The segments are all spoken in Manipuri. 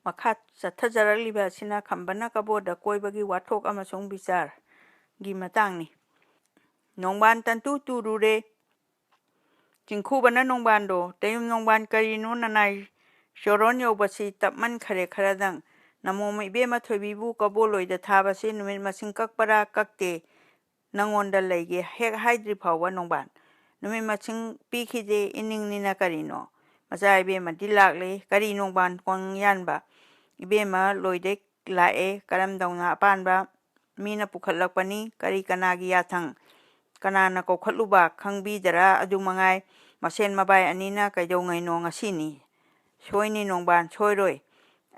ꯃꯈꯥ ꯆꯠꯊꯖꯔꯛꯂꯤꯕ ꯑꯁꯤꯅ ꯈꯝꯕꯅ ꯀꯕꯣꯗ ꯀꯣꯏꯕꯒꯤ ꯋꯥꯊꯣꯛ ꯑꯃꯁꯨꯡ ꯕꯤꯆꯥꯔꯒꯤ ꯃꯇꯥꯡꯅꯤ꯫ ꯅꯣꯡꯕꯥꯟ ꯇꯟꯇꯨ ꯇꯨꯔꯨꯔꯦ ꯆꯤꯡꯈꯨꯕꯅ ꯅꯣꯡꯕꯥꯟꯗꯣ ꯇꯌꯨꯝ ꯅꯣꯡꯕꯥꯟ ꯀꯔꯤꯅꯣ ꯅꯅꯥꯏ ꯆꯣꯔꯣꯟ ꯌꯧꯕꯁꯤ ꯇꯞꯃꯟꯈꯔꯦ ꯈꯔꯗꯪ ꯅꯃꯣꯝ ꯏꯕꯦꯝꯃ ꯊꯣꯏꯕꯤꯕꯨ ꯀꯕꯣꯂꯣꯏꯗ ꯊꯥꯕꯁꯤ ꯅꯨꯃꯤꯠ ꯃꯁꯤꯡ ꯀꯛꯄꯔꯥ ꯀꯛꯇꯦ ꯅꯪꯉꯣꯟꯗ ꯂꯩꯒꯦ ꯍꯦꯛ ꯍꯥꯏꯗ꯭ꯔꯤ ꯐꯥꯎꯕ ꯅꯣꯡꯕꯥꯟ ꯅꯨꯃꯤꯠ ꯃꯁꯤꯡ ꯄꯤꯈꯤꯗꯦ ꯏꯅꯤꯡꯅꯤꯅ ꯀꯔꯤꯅꯣ ꯃꯆꯥ ꯏꯕꯦꯝꯃꯗꯤ ꯂꯥꯛꯂꯦ ꯀꯔꯤ ꯅꯣꯡꯕꯥꯟ ꯀꯣꯡꯌꯥꯟꯕ ꯏꯕꯦꯝꯃ ꯂꯣꯏꯗꯩ ꯂꯥꯛꯑꯦ ꯀꯔꯝꯗꯧꯅ ꯑꯄꯥꯟꯕ ꯃꯤꯅ ꯄꯨꯈꯠꯂꯛꯄꯅꯤ ꯀꯔꯤ ꯀꯅꯥꯒꯤ ꯌꯥꯊꯪ ꯀꯅꯥꯅ ꯀꯧꯈꯠꯂꯨꯕ ꯈꯪꯕꯤꯗꯔꯥ ꯑꯗꯨ ꯃꯉꯥꯏ ꯃꯁꯦꯟ ꯃꯕꯥꯏ ꯑꯅꯤꯅ ꯀꯩꯗꯧꯉꯩꯅꯣ ꯉꯁꯤꯅꯤ ꯁꯣꯏꯅꯤ ꯅꯣꯡꯕꯥꯟ ꯁꯣꯏꯔꯣꯏ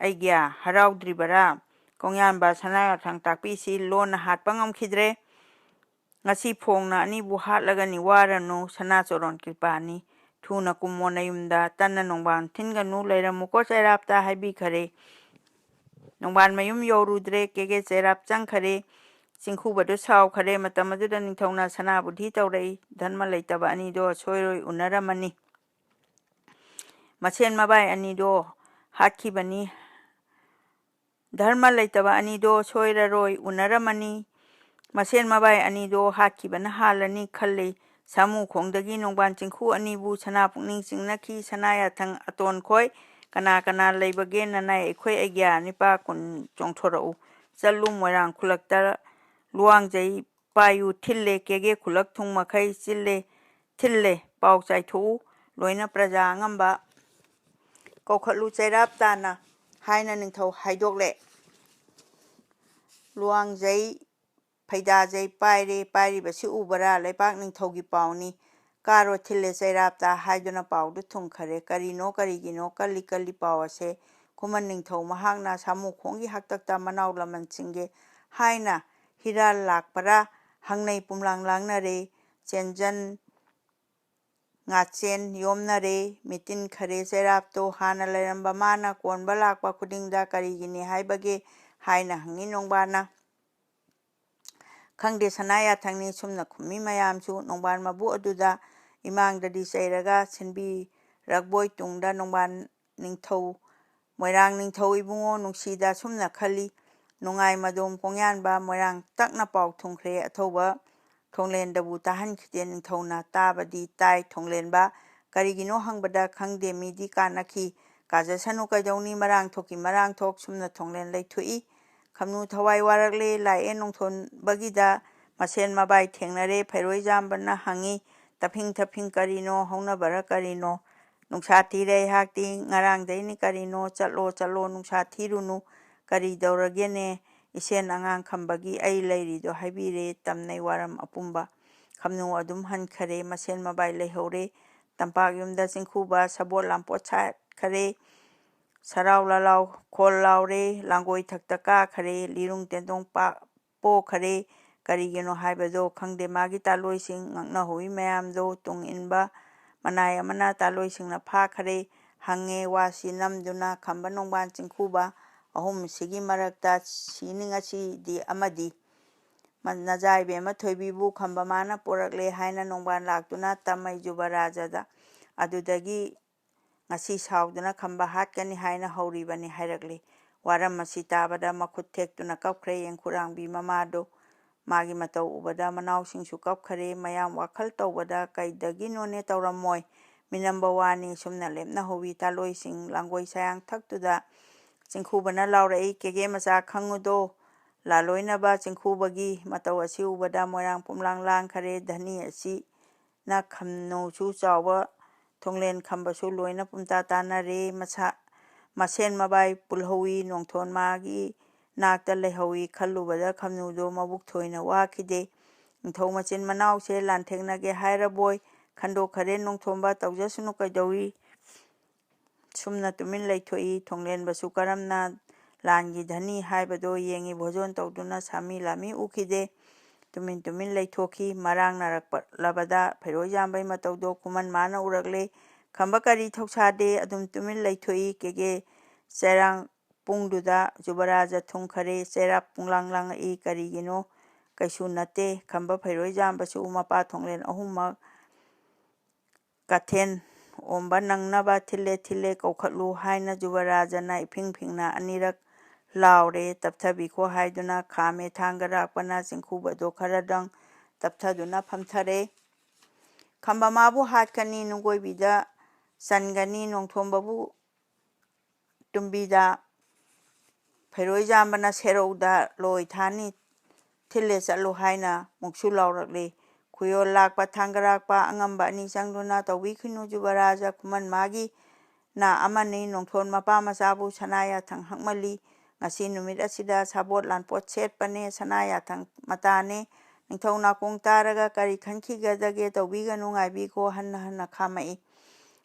ꯑꯩꯒ꯭ꯌꯥ ꯍꯔꯥꯎꯗ꯭ꯔꯤꯕꯔꯥ ꯀꯣꯡꯌꯥꯟꯕ ꯁꯅꯥꯌꯥꯊꯪ ꯇꯥꯛꯄꯤꯁꯤ ꯂꯣꯟꯅ ꯍꯥꯠꯄ ꯉꯝꯈꯤꯗ꯭ꯔꯦ ꯉꯁꯤ ꯐꯣꯡꯅ ꯑꯅꯤꯕꯨ ꯍꯥꯠꯂꯒꯅꯤ ꯋꯥꯔꯅꯨ ꯁꯅꯥꯆꯣꯔꯣꯟ ꯀ꯭ꯔꯤꯄꯥꯅꯤ ꯊꯨꯅ ꯀꯨꯝꯃꯣ ꯅꯌꯨꯝꯗ ꯇꯟꯅ ꯅꯣꯡꯕꯥꯟ ꯊꯤꯟꯒꯅꯨ ꯂꯩꯔꯝꯃꯨꯀꯣ ꯆꯩꯔꯥꯞꯇ ꯍꯥꯏꯕꯤꯈꯔꯦ ꯅꯣꯡꯕꯥꯟ ꯃꯌꯨꯝ ꯌꯧꯔꯨꯗ꯭ꯔꯦ ꯀꯦꯒꯦ ꯆꯩꯔꯥꯞ ꯆꯪꯈꯔꯦ ꯆꯤꯡꯈꯨꯕꯗꯨ ꯁꯥꯎꯈꯔꯦ ꯃꯇꯝ ꯑꯗꯨꯗ ꯅꯤꯡꯊꯧꯅ ꯁꯅꯥꯕꯨꯙꯤ ꯇꯧꯔꯛꯏ ꯙꯔꯃ ꯂꯩꯇꯕ ꯑꯅꯤꯗꯣ ꯁꯣꯏꯔꯣꯏ ꯎꯅꯔꯝꯃꯅꯤ ꯃꯁꯦꯟ ꯃꯕꯥꯏ ꯑꯅꯤꯗꯣ ꯍꯥꯠꯈꯤꯕꯅꯤ ꯙꯔꯃ ꯂꯩꯇꯕ ꯑꯅꯤꯗꯣ ꯁꯣꯏꯔꯔꯣꯏ ꯎꯅꯔꯝꯃꯅꯤ ꯃꯁꯦꯟ ꯃꯕꯥꯏ ꯑꯅꯤꯗꯣ ꯍꯥꯠꯈꯤꯕꯅ ꯍꯥꯜꯂꯅꯤ ꯈꯜꯂꯤ ꯁꯥꯃꯨꯈꯣꯡꯗꯒꯤ ꯅꯣꯡꯕꯥꯟ ꯆꯤꯡꯈꯨ ꯑꯅꯤꯕꯨ ꯁꯅꯥ ꯄꯨꯛꯅꯤꯡ ꯆꯤꯡꯅꯈꯤ ꯁꯅꯥꯌꯥꯊꯪ ꯑꯇꯣꯟꯈꯣꯏ ꯀꯅꯥ ꯀꯅꯥ ꯂꯩꯕꯒꯦ ꯅꯅꯥꯏ ꯑꯩꯈꯣꯏ ꯑꯩꯒ꯭ꯌꯥ ꯅꯤꯄꯥ ꯀꯨꯟ ꯆꯣꯡꯊꯣꯔꯛꯎ ꯆꯠꯂꯨ ꯃꯣꯏꯔꯥꯡ ꯈꯨꯜꯂꯛꯇ ꯂꯨꯋꯥꯡꯖꯩ ꯄꯥꯏꯌꯨ ꯊꯤꯜꯂꯦ ꯀꯦꯒꯦ ꯈꯨꯜꯂꯛ ꯊꯨꯡ ꯃꯈꯩ ꯊꯤꯜꯂꯦ ꯄꯥꯎ ꯆꯥꯏꯊꯣꯛꯎ ꯂꯣꯏꯅ ꯄ꯭ꯔꯖꯥ ꯑꯉꯝꯕ ꯀꯧꯈꯠꯂꯨ ꯆꯩꯔꯥꯞ ꯇꯥꯅ ꯍꯥꯏꯅ ꯅꯤꯡꯊꯧ ꯍꯥꯏꯗꯣꯛꯂꯦ ꯂꯨꯋꯥꯡꯖꯩ ꯐꯩꯗꯥꯖꯩ ꯄꯥꯏꯔꯦ ꯄꯥꯏꯔꯤꯕꯁꯤ ꯎꯕꯔꯥ ꯂꯩꯄꯥꯛ ꯅꯤꯡꯊꯧꯒꯤ ꯄꯥꯎꯅꯤ ꯀꯥꯔꯣ ꯊꯤꯜꯂꯦ ꯆꯩꯔꯥꯞꯇ ꯍꯥꯏꯗꯨꯅ ꯄꯥꯎꯗꯨ ꯊꯨꯡꯈꯔꯦ ꯀꯔꯤꯅꯣ ꯀꯔꯤꯒꯤꯅꯣ ꯀꯜꯂꯤ ꯀꯜꯂꯤ ꯄꯥꯎ ꯑꯁꯦ ꯈꯨꯃꯟ ꯅꯤꯡꯊꯧ ꯃꯍꯥꯛꯅ ꯁꯥꯃꯨꯈꯣꯡꯒꯤ ꯍꯥꯛꯇꯛꯇ ꯃꯅꯥꯎ ꯂꯃꯟ ꯆꯤꯡꯒꯦ ꯍꯥꯏꯅ ꯍꯤꯔꯥꯜ ꯂꯥꯛꯄꯔꯥ ꯍꯪꯅꯩ ꯄꯨꯝꯂꯥꯡ ꯂꯥꯡꯅꯔꯦ ꯆꯦꯟꯖꯟ ꯉꯥꯆꯦꯟ ꯌꯣꯝꯅꯔꯦ ꯃꯤꯇꯤꯟꯈꯔꯦ ꯆꯩꯔꯥꯞꯇꯣ ꯍꯥꯟꯅ ꯂꯩꯔꯝꯕ ꯃꯥꯅ ꯀꯣꯟꯕ ꯂꯥꯛꯄ ꯈꯨꯗꯤꯡꯗ ꯀꯔꯤꯒꯤꯅꯤ ꯍꯥꯏꯕꯒꯦ ꯍꯥꯏꯅ ꯍꯪꯉꯤ ꯅꯣꯡꯕꯥꯟꯅ ꯈꯪꯗꯦ ꯁꯅꯥꯌꯥꯊꯪꯅꯤ ꯁꯨꯝꯅ ꯈꯨꯝꯃꯤ ꯃꯌꯥꯝꯁꯨ ꯅꯣꯡꯕꯥꯟ ꯃꯕꯨ ꯑꯗꯨꯗ ꯏꯃꯥꯡꯗꯗꯤ ꯆꯩꯔꯒ ꯁꯤꯟꯕꯤꯔꯛꯕꯣꯏ ꯇꯨꯡꯗ ꯅꯣꯡꯕꯥꯟ ꯅꯤꯡꯊꯧ ꯃꯣꯏꯔꯥꯡ ꯅꯤꯡꯊꯧ ꯏꯕꯨꯡꯉꯣ ꯅꯨꯡꯁꯤꯗ ꯁꯨꯝꯅ ꯈꯜꯂꯤ ꯅꯨꯡꯉꯥꯏ ꯃꯗꯣꯝ ꯀꯣꯡꯌꯥꯟꯕ ꯃꯣꯏꯔꯥꯡ ꯇꯛꯅ ꯄꯥꯎ ꯊꯨꯡꯈ꯭ꯔꯦ ꯑꯊꯧꯕ ꯊꯣꯡꯂꯦꯟꯗꯕꯨ ꯇꯥꯍꯟꯈꯤꯗꯦ ꯅꯤꯡꯊꯧꯅ ꯇꯥꯕꯗꯤ ꯇꯥꯏ ꯊꯣꯡꯂꯦꯟꯕ ꯀꯔꯤꯒꯤꯅꯣ ꯍꯪꯕꯗ ꯈꯪꯗꯦ ꯃꯤꯗꯤ ꯀꯥꯅꯈꯤ ꯀꯥꯖꯁꯅꯨ ꯀꯩꯗꯧꯅꯤ ꯃꯔꯥꯡ ꯊꯣꯛꯀꯤ ꯃꯔꯥꯡ ꯊꯣꯛ ꯁꯨꯝꯅ ꯊꯣꯡꯂꯦꯟ ꯂꯩꯊꯣꯛꯏ ꯈꯝꯅꯨ ꯊꯋꯥꯏ ꯋꯥꯔꯛꯂꯦ ꯂꯥꯛꯑꯦ ꯅꯣꯡꯊꯣꯟꯕꯒꯤꯗ ꯃꯁꯦꯟ ꯃꯕꯥꯏ ꯊꯦꯡꯅꯔꯦ ꯐꯩꯔꯣꯏꯖꯥꯝꯕꯅ ꯍꯪꯉꯤ ꯇꯐꯤꯡ ꯇꯐꯤꯡ ꯀꯔꯤꯅꯣ ꯍꯧꯅꯕꯔ ꯀꯔꯤꯅꯣ ꯅꯨꯡꯁꯥ ꯊꯤꯔꯦ ꯑꯩꯍꯥꯛꯇꯤ ꯉꯔꯥꯡꯗꯩꯅꯤ ꯀꯔꯤꯅꯣ ꯆꯠꯂꯣ ꯆꯠꯂꯣ ꯅꯨꯡꯁꯥ ꯊꯤꯔꯨꯅꯨ ꯀꯔꯤꯗꯧꯔꯒꯦꯅꯦ ꯏꯁꯦꯟ ꯑꯉꯥꯡ ꯈꯝꯕꯒꯤ ꯑꯩ ꯂꯩꯔꯤꯗꯣ ꯍꯥꯏꯕꯤꯔꯦ ꯇꯝꯅꯩ ꯋꯥꯔꯝ ꯑꯄꯨꯝꯕ ꯈꯝꯅꯨ ꯑꯗꯨꯝ ꯍꯟꯈꯔꯦ ꯃꯁꯦꯟ ꯃꯕꯥꯏ ꯂꯩꯍꯧꯔꯦ ꯇꯝꯄꯥꯛ ꯌꯨꯝꯗ ꯆꯤꯡꯈꯨꯕ ꯁꯕꯣꯠ ꯂꯥꯝꯄꯣꯠ ꯁꯥꯠꯈꯔꯦ ꯁꯔꯥꯎ ꯂꯥꯂꯥꯎ ꯈꯣꯜ ꯂꯥꯎꯔꯦ ꯂꯥꯡꯒꯣꯏ ꯊꯛꯇ ꯀꯥꯈꯔꯦ ꯂꯤꯔꯨꯡ ꯇꯦꯟꯗꯣꯡ ꯄꯣꯈꯔꯦ ꯀꯔꯤꯒꯤꯅꯣ ꯍꯥꯏꯕꯗꯣ ꯈꯪꯗꯦ ꯃꯥꯒꯤ ꯇꯥꯂꯣꯏꯁꯤꯡ ꯉꯛꯅꯍꯧꯋꯤ ꯃꯌꯥꯝꯗꯣ ꯇꯨꯡ ꯏꯟꯕ ꯃꯅꯥꯏ ꯑꯃꯅ ꯇꯥꯂꯣꯏꯁꯤꯡꯅ ꯐꯥꯈꯔꯦ ꯍꯪꯉꯦ ꯋꯥꯁꯤ ꯅꯝꯗꯨꯅ ꯈꯝꯕ ꯅꯣꯡꯕꯥꯟ ꯆꯤꯡꯈꯨꯕ ꯑꯍꯨꯝꯁꯤꯒꯤ ꯃꯔꯛꯇ ꯁꯤꯅꯤꯡꯉꯁꯤꯗꯤ ꯑꯃꯗꯤ ꯅꯆꯥ ꯏꯕꯦꯝꯃ ꯊꯣꯏꯕꯤꯕꯨ ꯈꯝꯕ ꯃꯥꯅ ꯄꯣꯔꯛꯂꯦ ꯍꯥꯏꯅ ꯅꯣꯡꯕꯥꯟ ꯂꯥꯛꯇꯨꯅ ꯇꯝꯃꯩ ꯌꯨꯕꯔꯥꯖꯗ ꯑꯗꯨꯗꯒꯤ ꯉꯁꯤ ꯁꯥꯎꯗꯨꯅ ꯈꯝꯕ ꯍꯥꯠꯀꯅꯤ ꯍꯥꯏꯅ ꯍꯧꯔꯤꯕꯅꯤ ꯍꯥꯏꯔꯛꯂꯤ ꯋꯥꯔꯝ ꯑꯁꯤ ꯇꯥꯕꯗ ꯃꯈꯨꯠ ꯊꯦꯛꯇꯨꯅ ꯀꯞꯈ꯭ꯔꯦ ꯌꯦꯡꯈꯨꯔꯥꯡꯕꯤ ꯃꯃꯥꯗꯣ ꯃꯥꯒꯤ ꯃꯇꯧ ꯎꯕꯗ ꯃꯅꯥꯎꯁꯤꯡꯁꯨ ꯀꯞꯈꯔꯦ ꯃꯌꯥꯝ ꯋꯥꯈꯜ ꯇꯧꯕꯗ ꯀꯩꯗꯒꯤꯅꯣꯅꯦ ꯇꯧꯔꯝꯃꯣꯏ ꯃꯤꯅꯝꯕ ꯋꯥꯅꯤ ꯁꯨꯝꯅ ꯂꯦꯞꯅꯍꯧꯋꯤ ꯇꯥꯂꯣꯏꯁꯤꯡ ꯂꯥꯡꯒꯣꯏ ꯁꯌꯥꯡ ꯊꯛꯇꯨꯗ ꯆꯤꯡꯈꯨꯕꯅ ꯂꯥꯎꯔꯛꯏ ꯀꯦꯒꯦ ꯃꯆꯥ ꯈꯪꯉꯨꯗꯣ ꯂꯥꯂꯣꯏꯅꯕ ꯆꯤꯡꯈꯨꯕꯒꯤ ꯃꯇꯧ ꯑꯁꯤ ꯎꯕꯗ ꯃꯣꯏꯔꯥꯡ ꯄꯨꯝꯂꯥꯡ ꯂꯥꯡꯈꯔꯦ ꯙꯅꯤ ꯑꯁꯤꯅ ꯈꯝꯅꯨꯁꯨ ꯆꯥꯎꯕ ꯊꯣꯡꯂꯦꯟ ꯈꯝꯕꯁꯨ ꯂꯣꯏꯅ ꯄꯨꯝꯇꯥ ꯇꯥꯅꯔꯦ ꯃꯁꯦꯟ ꯃꯕꯥꯏ ꯄꯨꯜꯍꯧꯋꯤ ꯅꯣꯡꯊꯣꯟ ꯃꯥꯒꯤ ꯅꯥꯛꯇ ꯂꯩꯍꯧꯋꯤ ꯈꯜꯂꯨꯕꯗ ꯈꯝꯅꯨꯗꯣ ꯃꯕꯨꯛ ꯊꯣꯏꯅ ꯋꯥꯈꯤꯗꯦ ꯅꯤꯡꯊꯧ ꯃꯆꯤꯟ ꯃꯅꯥꯎꯁꯦ ꯂꯥꯟꯊꯦꯡꯅꯒꯦ ꯍꯥꯏꯔꯕꯣꯏ ꯈꯟꯗꯣꯛꯈꯔꯦ ꯅꯣꯡꯊꯣꯝꯕ ꯇꯧꯖꯁꯅꯨ ꯀꯩꯗꯧꯏ ꯁꯨꯝꯅ ꯇꯨꯃꯤꯟ ꯂꯩꯊꯣꯛꯏ ꯊꯣꯡꯂꯦꯟꯕꯁꯨ ꯀꯔꯝꯅ ꯂꯥꯟꯒꯤ ꯙꯅꯤ ꯍꯥꯏꯕꯗꯣ ꯌꯦꯡꯉꯤ ꯚꯣꯖꯣꯟ ꯇꯧꯗꯨꯅ ꯁꯥꯃꯤ ꯂꯥꯃꯤ ꯎꯈꯤꯗꯦ ꯇꯨꯃꯤꯟ ꯇꯨꯃꯤꯟ ꯂꯩꯊꯣꯛꯈꯤ ꯃꯔꯥꯡꯅꯔꯛꯂꯕꯗ ꯐꯩꯔꯣꯏꯖꯥꯝꯕꯩ ꯃꯇꯧꯗꯣ ꯈꯨꯃꯟ ꯃꯥꯅ ꯎꯔꯛꯂꯦ ꯈꯝꯕ ꯀꯔꯤ ꯊꯧꯁꯥꯗꯦ ꯑꯗꯨꯝ ꯇꯨꯃꯤꯟ ꯂꯩꯊꯣꯛꯏ ꯀꯦꯒꯦ ꯆꯩꯔꯥꯡ ꯄꯨꯡꯗꯨꯗ ꯌꯨꯕꯔꯥꯖ ꯊꯨꯡꯈꯔꯦ ꯆꯩꯔꯥꯞ ꯄꯨꯡꯂꯥꯡ ꯂꯥꯡꯉꯛꯏ ꯀꯔꯤꯒꯤꯅꯣ ꯀꯩꯁꯨ ꯅꯠꯇꯦ ꯈꯝꯕ ꯐꯩꯔꯣꯏꯖꯥꯝꯕꯁꯨ ꯃꯄꯥ ꯊꯣꯡꯂꯦꯟ ꯑꯍꯨꯝꯃꯛ ꯀꯊꯦꯟ ꯑꯣꯝꯕ ꯅꯪꯅꯕ ꯊꯤꯜꯂꯦ ꯊꯤꯜꯂꯦ ꯀꯧꯈꯠꯂꯨ ꯍꯥꯏꯅ ꯌꯨꯕꯔꯥꯖꯅ ꯏꯐꯤꯡ ꯐꯤꯡꯅ ꯑꯅꯤꯔꯛ ꯂꯥꯎꯔꯦ꯫ ꯇꯞꯊꯕꯤꯈꯣ ꯍꯥꯏꯗꯨꯅ ꯈꯥꯝꯃꯦ ꯊꯥꯡꯒꯔꯥꯛꯄꯅ ꯆꯤꯡꯈꯨꯕꯗꯣ ꯈꯔꯗꯪ ꯇꯞꯊꯗꯨꯅ ꯐꯝꯊꯔꯦ꯫ ꯈꯝꯕꯃꯥꯕꯨ ꯍꯥꯠꯀꯅꯤ, ꯅꯨꯡꯒꯣꯏꯕꯤꯗ ꯆꯟꯒꯅꯤ, ꯅꯣꯡꯊꯣꯝꯕꯕꯨ ꯇꯨꯝꯕꯤꯗ, ꯐꯩꯔꯣꯏꯖꯥꯝꯕꯅ ꯁꯦꯔꯧꯗ ꯂꯣꯏ ꯊꯥꯅꯤ, ꯊꯤꯜꯂꯦ ꯆꯠꯂꯨ ꯍꯥꯏꯅ ꯃꯨꯛꯁꯨ ꯂꯥꯎꯔꯛꯂꯦ꯫ ꯈꯨꯌꯣꯜ ꯂꯥꯛꯄ ꯊꯥꯡꯒꯔꯥꯛꯄ ꯑꯉꯝꯕ ꯑꯅꯤ ꯆꯪꯗꯨꯅ ꯇꯧꯕꯤꯈꯤꯅꯨ ꯌꯨꯕꯔꯥꯖ, ꯈꯨꯃꯟ ꯃꯥꯒꯤ ꯅ ꯑꯃꯅꯤ, ꯅꯣꯡꯊꯣꯟ ꯃꯄꯥ ꯃꯆꯥꯕꯨ ꯁꯅꯥ ꯌꯥꯊꯪ ꯍꯛꯃꯜꯂꯤ, ꯉꯁꯤ ꯅꯨꯃꯤꯠ ꯑꯁꯤꯗ ꯁꯥꯕꯣꯠ ꯂꯥꯟꯄꯣꯠ ꯁꯦꯠꯄꯅꯦ, ꯁꯅꯥ ꯌꯥꯊꯪ ꯃꯇꯥꯅꯦ, ꯅꯤꯡꯊꯧ ꯅꯥꯀꯣꯡ ꯇꯥꯔꯒ ꯀꯔꯤ ꯈꯟꯈꯤꯒꯗꯒꯦ, ꯇꯧꯕꯤꯒꯅꯨ ꯉꯥꯏꯕꯤꯈꯣ ꯍꯟꯅ ꯍꯟꯅ ꯈꯥꯝꯃꯛꯏ꯫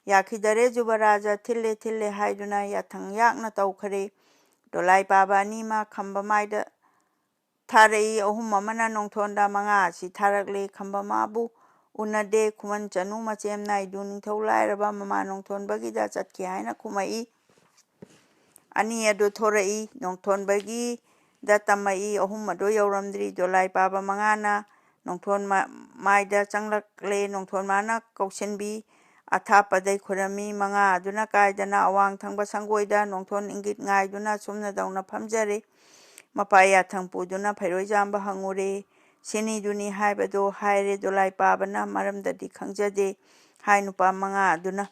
ꯌꯥꯈꯤꯗꯔꯦ ꯌꯨꯕꯔꯥꯖ, ꯊꯤꯜꯂꯦ ꯊꯤꯜꯂꯦ ꯍꯥꯏꯗꯨꯅ ꯌꯥꯊꯪ ꯌꯥꯛꯅ ꯇꯧꯈꯔꯦ꯫ ꯗꯣꯂꯥꯏ ꯄꯥꯕ ꯑꯅꯤꯃꯛ ꯈꯝꯕꯃꯥꯏꯗ ꯊꯥꯔꯛꯏ, ꯑꯍꯨꯝ ꯑꯃꯅ ꯅꯣꯡꯊꯣꯟꯗ, ꯃꯉꯥ ꯑꯁꯤ ꯊꯥꯔꯛꯂꯦ꯫ ꯈꯝꯕꯃꯥꯕꯨ ꯎꯅꯗꯦ, ꯈꯨꯃꯟ ꯆꯅꯨ ꯃꯆꯦꯝ ꯅꯥꯏꯗꯨ ꯅꯤꯡꯊꯧ ꯂꯥꯏꯔꯕ ꯃꯃꯥ ꯅꯣꯡꯊꯣꯟꯕꯒꯤꯗ ꯆꯠꯈꯤ ꯍꯥꯏꯅ ꯈꯨꯃꯛꯏ꯫ ꯑꯅꯤ ꯑꯗꯨ ꯊꯣꯔꯛꯏ, ꯅꯣꯡꯊꯣꯟꯕꯒꯤꯗ ꯇꯝꯃꯛꯏ, ꯑꯍꯨꯝ ꯑꯗꯨ ꯌꯧꯔꯝꯗ꯭ꯔꯤ꯫ ꯗꯣꯂꯥꯏ ꯄꯥꯕ ꯃꯉꯥꯅ ꯅꯣꯡꯊꯣꯟ ꯃꯥꯏꯗ ꯆꯪꯂꯛꯂꯦ, ꯅꯣꯡꯊꯣꯟ ꯃꯥꯅ ꯀꯧꯁꯤꯟꯕꯤ, ꯑꯊꯥꯞꯄꯗꯩ ꯈꯨꯔꯝꯃꯤ꯫ ꯃꯉꯥ ꯑꯗꯨꯅ ꯀꯥꯏꯗꯅ ꯑꯋꯥꯡ ꯊꯪꯕ ꯁꯪꯒꯣꯏꯗ ꯅꯣꯡꯊꯣꯟ ꯏꯪꯒꯤꯠ ꯉꯥꯏꯗꯨꯅ ꯆꯨꯝꯅꯗꯧꯅ ꯐꯝꯖꯔꯦ꯫ ꯃꯄꯥ ꯌꯥꯊꯪ ꯄꯨꯗꯨꯅ ꯐꯩꯔꯣꯏꯖꯥꯝꯕ ꯍꯪꯉꯨꯔꯦ, ꯁꯤꯅꯤꯗꯨꯅꯤ ꯍꯥꯏꯕꯗꯣ ꯍꯥꯏꯔꯦ ꯗꯣꯂꯥꯏ ꯄꯥꯕꯅ, ꯃꯔꯝꯗꯗꯤ ꯈꯪꯖꯗꯦ ꯍꯥꯏ ꯅꯨꯄꯥ ꯃꯉꯥ ꯑꯗꯨꯅ꯫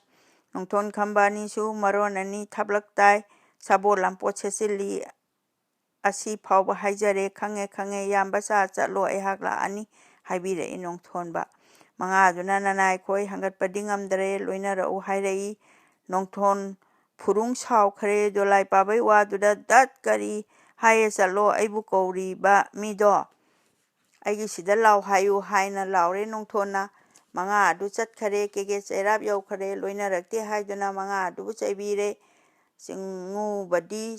ꯅꯣꯡꯊꯣꯟ ꯈꯝꯕ ꯑꯅꯤꯁꯨ ꯃꯔꯣꯟ ꯑꯅꯤ ꯊꯥꯞꯂꯛ ꯇꯥꯏ, ꯁꯥꯕꯣꯠ ꯂꯥꯟꯄꯣꯠ ꯁꯦꯠꯆꯤꯜꯂꯤ ꯑꯁꯤ ꯐꯥꯎꯕ ꯍꯥꯏꯖꯔꯦ, ꯈꯪꯉꯦ ꯈꯪꯉꯦ ꯏꯌꯥꯝꯕꯆꯥ, ꯆꯠꯂꯣ ꯑꯩꯍꯥꯛ ꯂꯥꯛꯑꯅꯤ ꯍꯥꯏꯕꯤꯔꯛꯏ ꯅꯣꯡꯊꯣꯟꯕ꯫ ꯃꯉꯥ ꯑꯗꯨꯅ ꯅꯅꯥꯏꯈꯣꯏ ꯍꯪꯒꯠꯄꯗꯤ ꯉꯝꯗꯔꯦ, ꯂꯣꯏꯅꯔꯛꯎ ꯍꯥꯏꯔꯛꯏ꯫ ꯅꯣꯡꯊꯣꯟ ꯐꯨꯔꯨꯡ ꯁꯥꯎꯈ꯭ꯔꯦ ꯗꯣꯂꯥꯏ ꯄꯥꯕꯩ ꯋꯥꯗꯨꯗ, ꯗꯠ ꯀꯔꯤ ꯍꯥꯏꯌꯦ ꯆꯠꯂꯣ, ꯑꯩꯕꯨ ꯀꯧꯔꯤꯕ ꯃꯤꯗꯣ ꯑꯩꯒꯤ ꯁꯤꯗ ꯂꯥꯎ ꯍꯥꯏꯌꯨ ꯍꯥꯏꯅ ꯂꯥꯎꯔꯦ ꯅꯣꯡꯊꯣꯟꯅ꯫ ꯃꯉꯥ ꯑꯗꯨ ꯆꯠꯈꯔꯦ, ꯀꯦꯒꯦ ꯆꯩꯔꯥꯞ ꯌꯧꯈꯔꯦ, ꯂꯣꯏꯅꯔꯛꯇꯦ ꯍꯥꯏꯗꯨꯅ ꯃꯉꯥ ꯑꯗꯨꯕꯨ ꯆꯩꯕꯤꯔꯦ꯫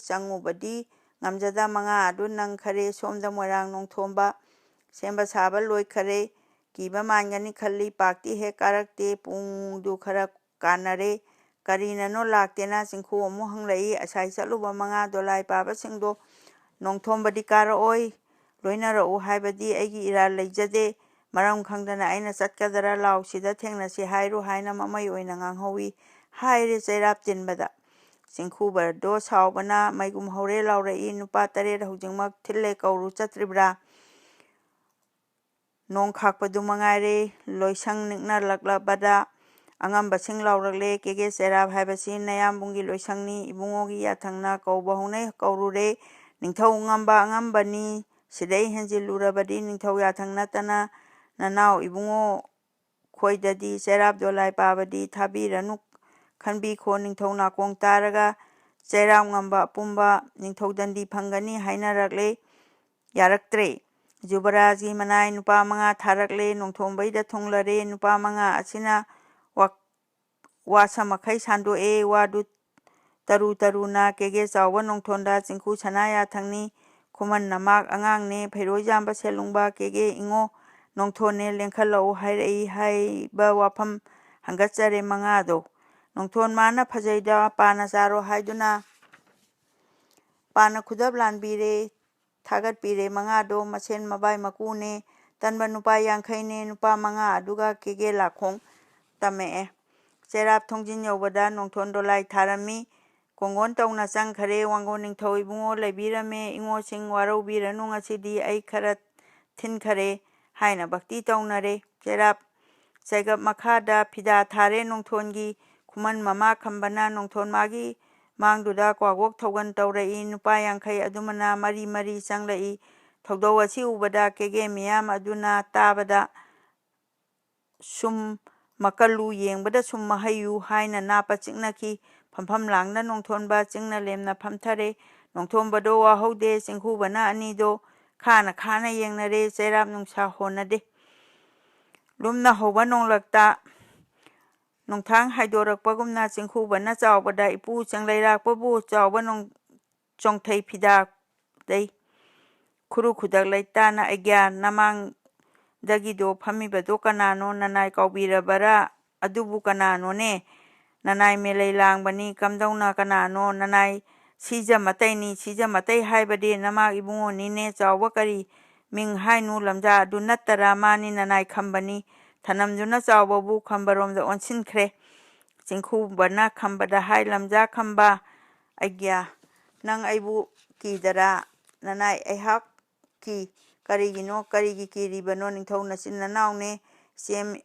ꯆꯪꯉꯨꯕꯗꯤ ꯉꯝꯖꯗ ꯃꯉꯥ ꯑꯗꯨ ꯅꯪꯈꯔꯦ꯫ ꯁꯣꯝꯗ ꯃꯣꯏꯔꯥꯡ ꯅꯣꯡꯊꯣꯝꯕ ꯁꯦꯝꯕ ꯁꯥꯕ ꯂꯣꯏꯈꯔꯦ, ꯀꯤꯕ ꯃꯥꯟꯒꯅꯤ ꯈꯜꯂꯤ, ꯄꯥꯛꯇꯤ ꯍꯦꯛ ꯀꯥꯔꯛꯇꯦ, ꯄꯨꯡꯗꯨ ꯈꯔ ꯀꯥꯟꯅꯔꯦ, ꯀꯔꯤꯅꯅꯣ ꯂꯥꯛꯇꯦꯅ ꯆꯤꯡꯈꯨ ꯑꯃꯨꯛ ꯍꯪꯂꯛꯏ꯫ ꯑꯁꯥꯏ ꯆꯠꯂꯨꯕ ꯃꯉꯥ ꯗꯣꯂꯥꯏ ꯄꯥꯕꯁꯤꯡꯗꯣ ꯅꯣꯡꯊꯣꯝꯕꯗꯤ ꯀꯥꯔꯛꯑꯣꯏ, ꯂꯣꯏꯅꯔꯛꯎ ꯍꯥꯏꯕꯗꯤ ꯑꯩꯒꯤ ꯏꯔꯥꯜ ꯂꯩꯖꯗꯦ, ꯃꯔꯝ ꯈꯪꯗꯅ ꯑꯩꯅ ꯆꯠꯀꯗꯔ, ꯂꯥꯎ ꯁꯤꯗ ꯊꯦꯡꯅꯁꯤ ꯍꯥꯏꯔꯨ ꯍꯥꯏꯅ ꯃꯃꯩ ꯑꯣꯏꯅ ꯉꯥꯡꯍꯧꯏ ꯍꯥꯏꯔꯦ ꯆꯩꯔꯥꯞ ꯇꯤꯟꯕꯗ꯫ ꯆꯤꯡꯈꯨꯕꯗꯣ ꯁꯥꯎꯕꯅ ꯃꯩꯒꯨꯝ ꯍꯧꯔꯦ ꯂꯥꯎꯔꯛꯏ, ꯅꯨꯄꯥ 8 ꯍꯧꯖꯤꯛꯃꯛ ꯊꯤꯜꯂꯦ ꯀꯧꯔꯨ ꯆꯠꯇ꯭ꯔꯤꯕ꯭ꯔꯥ? ꯅꯣꯡ ꯈꯥꯛꯄꯗꯨ ꯃꯉꯥꯏꯔꯦ꯫ ꯂꯣꯏꯁꯪ ꯅꯤꯛꯅꯔꯛꯂꯕꯗ ꯑꯉꯝꯕꯁꯤꯡ ꯂꯥꯎꯔꯛꯂꯦ, ꯀꯦꯒꯦ ꯆꯩꯔꯥꯞ ꯍꯥꯏꯕꯁꯤ ꯅꯌꯥꯝꯕꯨꯡꯒꯤ ꯂꯣꯏꯁꯪꯅꯤ, ꯏꯕꯨꯡꯉꯣꯒꯤ ꯌꯥꯊꯪꯅ ꯀꯧꯕ ꯍꯧꯅꯩ ꯀꯧꯔꯨꯔꯦ, ꯅꯤꯡꯊꯧ ꯉꯝꯕ ꯑꯉꯝꯕꯅꯤ, ꯁꯤꯗꯩ ꯍꯦꯟꯖꯤꯜꯂꯨꯔꯕꯗꯤ ꯅꯤꯡꯊꯧ ꯌꯥꯊꯪ ꯅꯠꯇꯅ ꯅꯅꯥꯎ ꯏꯕꯨꯡꯉꯣ ꯈꯣꯏꯗꯗꯤ ꯆꯩꯔꯥꯞ ꯗꯣꯂꯥꯏ ꯄꯥꯕꯗꯤ ꯊꯥꯕꯤꯔꯅꯨ ꯈꯟꯕꯤꯈꯣ, ꯅꯤꯡꯊꯧ ꯅꯥꯀꯣꯡ ꯇꯥꯔꯒ ꯆꯩꯔꯥꯞ ꯉꯝꯕ ꯑꯄꯨꯝꯕ ꯅꯤꯡꯊꯧ ꯗꯟꯗꯤ ꯐꯪꯒꯅꯤ ꯍꯥꯏꯅꯔꯛꯂꯦ꯫ ꯌꯥꯔꯛꯇ꯭ꯔꯦ꯫ ꯌꯨꯕꯔꯥꯖꯒꯤ ꯃꯅꯥꯏ ꯅꯨꯄꯥ 5 ꯊꯥꯔꯛꯂꯦ, ꯅꯣꯡꯊꯣꯝꯕꯩꯗ ꯊꯨꯡꯂꯔꯦ꯫ ꯅꯨꯄꯥ 5 ꯑꯁꯤꯅ ꯋꯥꯁ ꯃꯈꯩ ꯁꯟꯗꯣꯛꯑꯦ, ꯋꯥꯗꯨ ꯇꯔꯨ ꯇꯔꯨꯅ꯫ ꯀꯦꯒꯦ ꯆꯥꯎꯕ ꯅꯣꯡꯊꯣꯟꯗ, ꯆꯤꯡꯈꯨ ꯁꯅꯥ ꯌꯥꯊꯪꯅꯤ, ꯈꯨꯃꯟ ꯅꯃꯥꯛ ꯑꯉꯥꯡꯅꯦ, ꯐꯩꯔꯣꯏꯖꯥꯝꯕ ꯁꯦꯜꯂꯨꯡꯕ, ꯀꯦꯒꯦ ꯏꯉꯣ ꯅꯣꯡꯊꯣꯟꯅꯦ, ꯂꯦꯡꯈꯠꯂꯛꯎ ꯍꯥꯏꯔꯛꯏ ꯍꯥꯏꯕ ꯋꯥꯐꯝ ꯍꯪꯒꯠꯆꯔꯦ ꯃꯉꯥꯗꯣ꯫ ꯅꯣꯡꯊꯣꯟ ꯃꯥꯅ ꯐꯖꯩꯗ, ꯄꯥꯅ ꯆꯥꯔꯣ ꯍꯥꯏꯗꯨꯅ ꯄꯥꯅ ꯈꯨꯗꯞ ꯂꯥꯟꯕꯤꯔꯦ, ꯊꯥꯒꯠꯄꯤꯔꯦ ꯃꯉꯥꯗꯣ, ꯃꯁꯦꯟ ꯃꯕꯥꯏ ꯃꯀꯨꯅꯦ, ꯇꯟꯕ ꯅꯨꯄꯥ 50ꯅꯦ꯫ ꯅꯨꯄꯥ 5 ꯑꯗꯨꯒ ꯀꯦꯒꯦ ꯂꯥꯈꯣꯡ ꯇꯝꯃꯛꯑꯦ꯫ ꯆꯩꯔꯥꯞ ꯊꯣꯡꯖꯤꯟ ꯌꯧꯕꯗ ꯅꯣꯡꯊꯣꯟ ꯗꯣꯂꯥꯏ ꯊꯥꯔꯝꯃꯤ, ꯀꯣꯡꯒꯣꯟ ꯇꯧꯅ ꯆꯪꯈꯔꯦ꯫ ꯋꯥꯡꯒꯣꯟ ꯅꯤꯡꯊꯧ ꯏꯕꯨꯡꯉꯣ ꯂꯩꯕꯤꯔꯝꯃꯦ, ꯏꯉꯣꯁꯤꯡ ꯋꯥꯔꯧꯕꯤꯔꯅꯨ, ꯉꯁꯤꯗꯤ ꯑꯩ ꯈꯔ ꯊꯤꯟꯈꯔꯦ ꯍꯥꯏꯅ ꯚꯛꯇꯤ ꯇꯧꯅꯔꯦ꯫ ꯆꯩꯔꯥꯞ ꯆꯩꯒꯞ ꯃꯈꯥꯗ ꯐꯤꯗꯥ ꯊꯥꯔꯦ ꯅꯣꯡꯊꯣꯟꯒꯤ꯫ ꯈꯨꯃꯟ ꯃꯃꯥ ꯈꯝꯕꯅ ꯅꯣꯡꯊꯣꯟ ꯃꯥꯒꯤ ꯃꯥꯡꯗꯨꯗ ꯀ꯭ꯋꯥꯒꯣꯛ ꯊꯧꯒꯟ ꯇꯧꯔꯛꯏ, ꯅꯨꯄꯥ 50 ꯑꯗꯨꯃꯅ ꯃꯔꯤ ꯃꯔꯤ ꯆꯪꯂꯛꯏ꯫ ꯊꯧꯗꯧ ꯑꯁꯤ ꯎꯕꯗ ꯀꯦꯒꯦ ꯃꯤꯌꯥꯝ ꯑꯗꯨꯅ ꯇꯥꯕꯗ ꯁꯨꯝ ꯃꯀꯜꯂꯨ, ꯌꯦꯡꯕꯗ ꯁꯨꯝ ꯃꯍꯩꯌꯨ ꯍꯥꯏꯅ ꯅꯥꯞꯄ ꯆꯤꯛꯅꯈꯤ꯫ ꯐꯝꯐꯝ ꯂꯥꯡꯗ ꯅꯣꯡꯊꯣꯟꯕ ꯆꯤꯡꯅ ꯂꯦꯝꯅ ꯐꯝꯊꯔꯦ꯫ ꯅꯣꯡꯊꯣꯝꯕꯗꯣ ꯋꯥꯍꯧꯗꯦ, ꯆꯤꯡꯈꯨꯕꯅ ꯑꯅꯤꯗꯣ ꯈꯥꯅ ꯈꯥꯅ ꯌꯦꯡꯅꯔꯦ, ꯆꯩꯔꯥꯞ ꯅꯨꯡꯁꯥ ꯍꯣꯟꯅꯗꯦ꯫ ꯂꯨꯝꯅ ꯍꯧꯕ ꯅꯣꯡꯂꯛꯇ ꯅꯣꯡꯊꯥꯡ ꯍꯥꯏꯗꯣꯔꯛꯄꯒꯨꯝꯅ ꯆꯤꯡꯈꯨꯕꯅ ꯆꯥꯎꯕꯗ ꯏꯄꯨ ꯆꯪꯂꯩꯔꯥꯛꯄꯕꯨ ꯆꯥꯎꯕ ꯆꯣꯡꯊꯩ ꯐꯤꯗꯥꯗꯩ ꯈꯨꯔꯨ ꯈꯨꯗꯛ ꯂꯩꯇꯥꯅ, ꯑꯩꯒ꯭ꯌꯥ, ꯅꯃꯥꯡꯗꯒꯤꯗꯣ ꯐꯝꯃꯤꯕꯗꯣ ꯀꯅꯥꯅꯣ? ꯅꯅꯥꯏ ꯀꯥꯎꯕꯤꯔꯕꯔꯥ? ꯑꯗꯨꯕꯨ ꯀꯅꯥꯅꯣꯅꯦ? ꯅꯅꯥꯏ ꯃꯦꯂꯩ ꯂꯥꯡꯕꯅꯤ, ꯀꯝꯗꯧꯅ ꯀꯅꯥꯅꯣ? ꯅꯅꯥꯏ ꯁꯤꯖ ꯃꯇꯩꯅꯤ, ꯁꯤꯖ ꯃꯇꯩ ꯍꯥꯏꯕꯗꯤ ꯅꯃꯥꯛ ꯏꯕꯨꯡꯉꯣꯅꯤꯅꯦ, ꯆꯥꯎꯕ ꯀꯔꯤ ꯃꯤꯡ ꯍꯥꯏꯅꯨ? ꯂꯝꯖꯥ ꯑꯗꯨ ꯅꯠꯇꯔꯥ? ꯃꯥꯅꯤ, ꯅꯅꯥꯏ ꯈꯝꯕꯅꯤ꯫ ꯊꯅꯝꯗꯨꯅ ꯆꯥꯎꯕꯕꯨ ꯈꯝꯕꯔꯣꯝꯗ ꯑꯣꯟꯁꯤꯟꯈ꯭ꯔꯦ꯫ ꯆꯤꯡꯈꯨꯕꯅ ꯈꯝꯕꯗ ꯍꯥꯏ ꯂꯝꯖꯥ ꯈꯝꯕ ꯑꯩꯒ꯭ꯌꯥ ꯅꯪ ꯑꯩꯕꯨ ꯀꯤꯗꯔꯥ ꯅꯅꯥꯏ ꯑꯩꯍꯥꯛꯀꯤ ꯀꯔꯤꯒꯤꯅꯣ ꯀꯔꯤꯒꯤ ꯀꯤꯔꯤꯕꯅꯣ ꯅꯤꯡꯊꯧ ꯅꯆꯤꯟ ꯅꯅꯥꯎꯅꯦ ꯏꯆꯦꯝ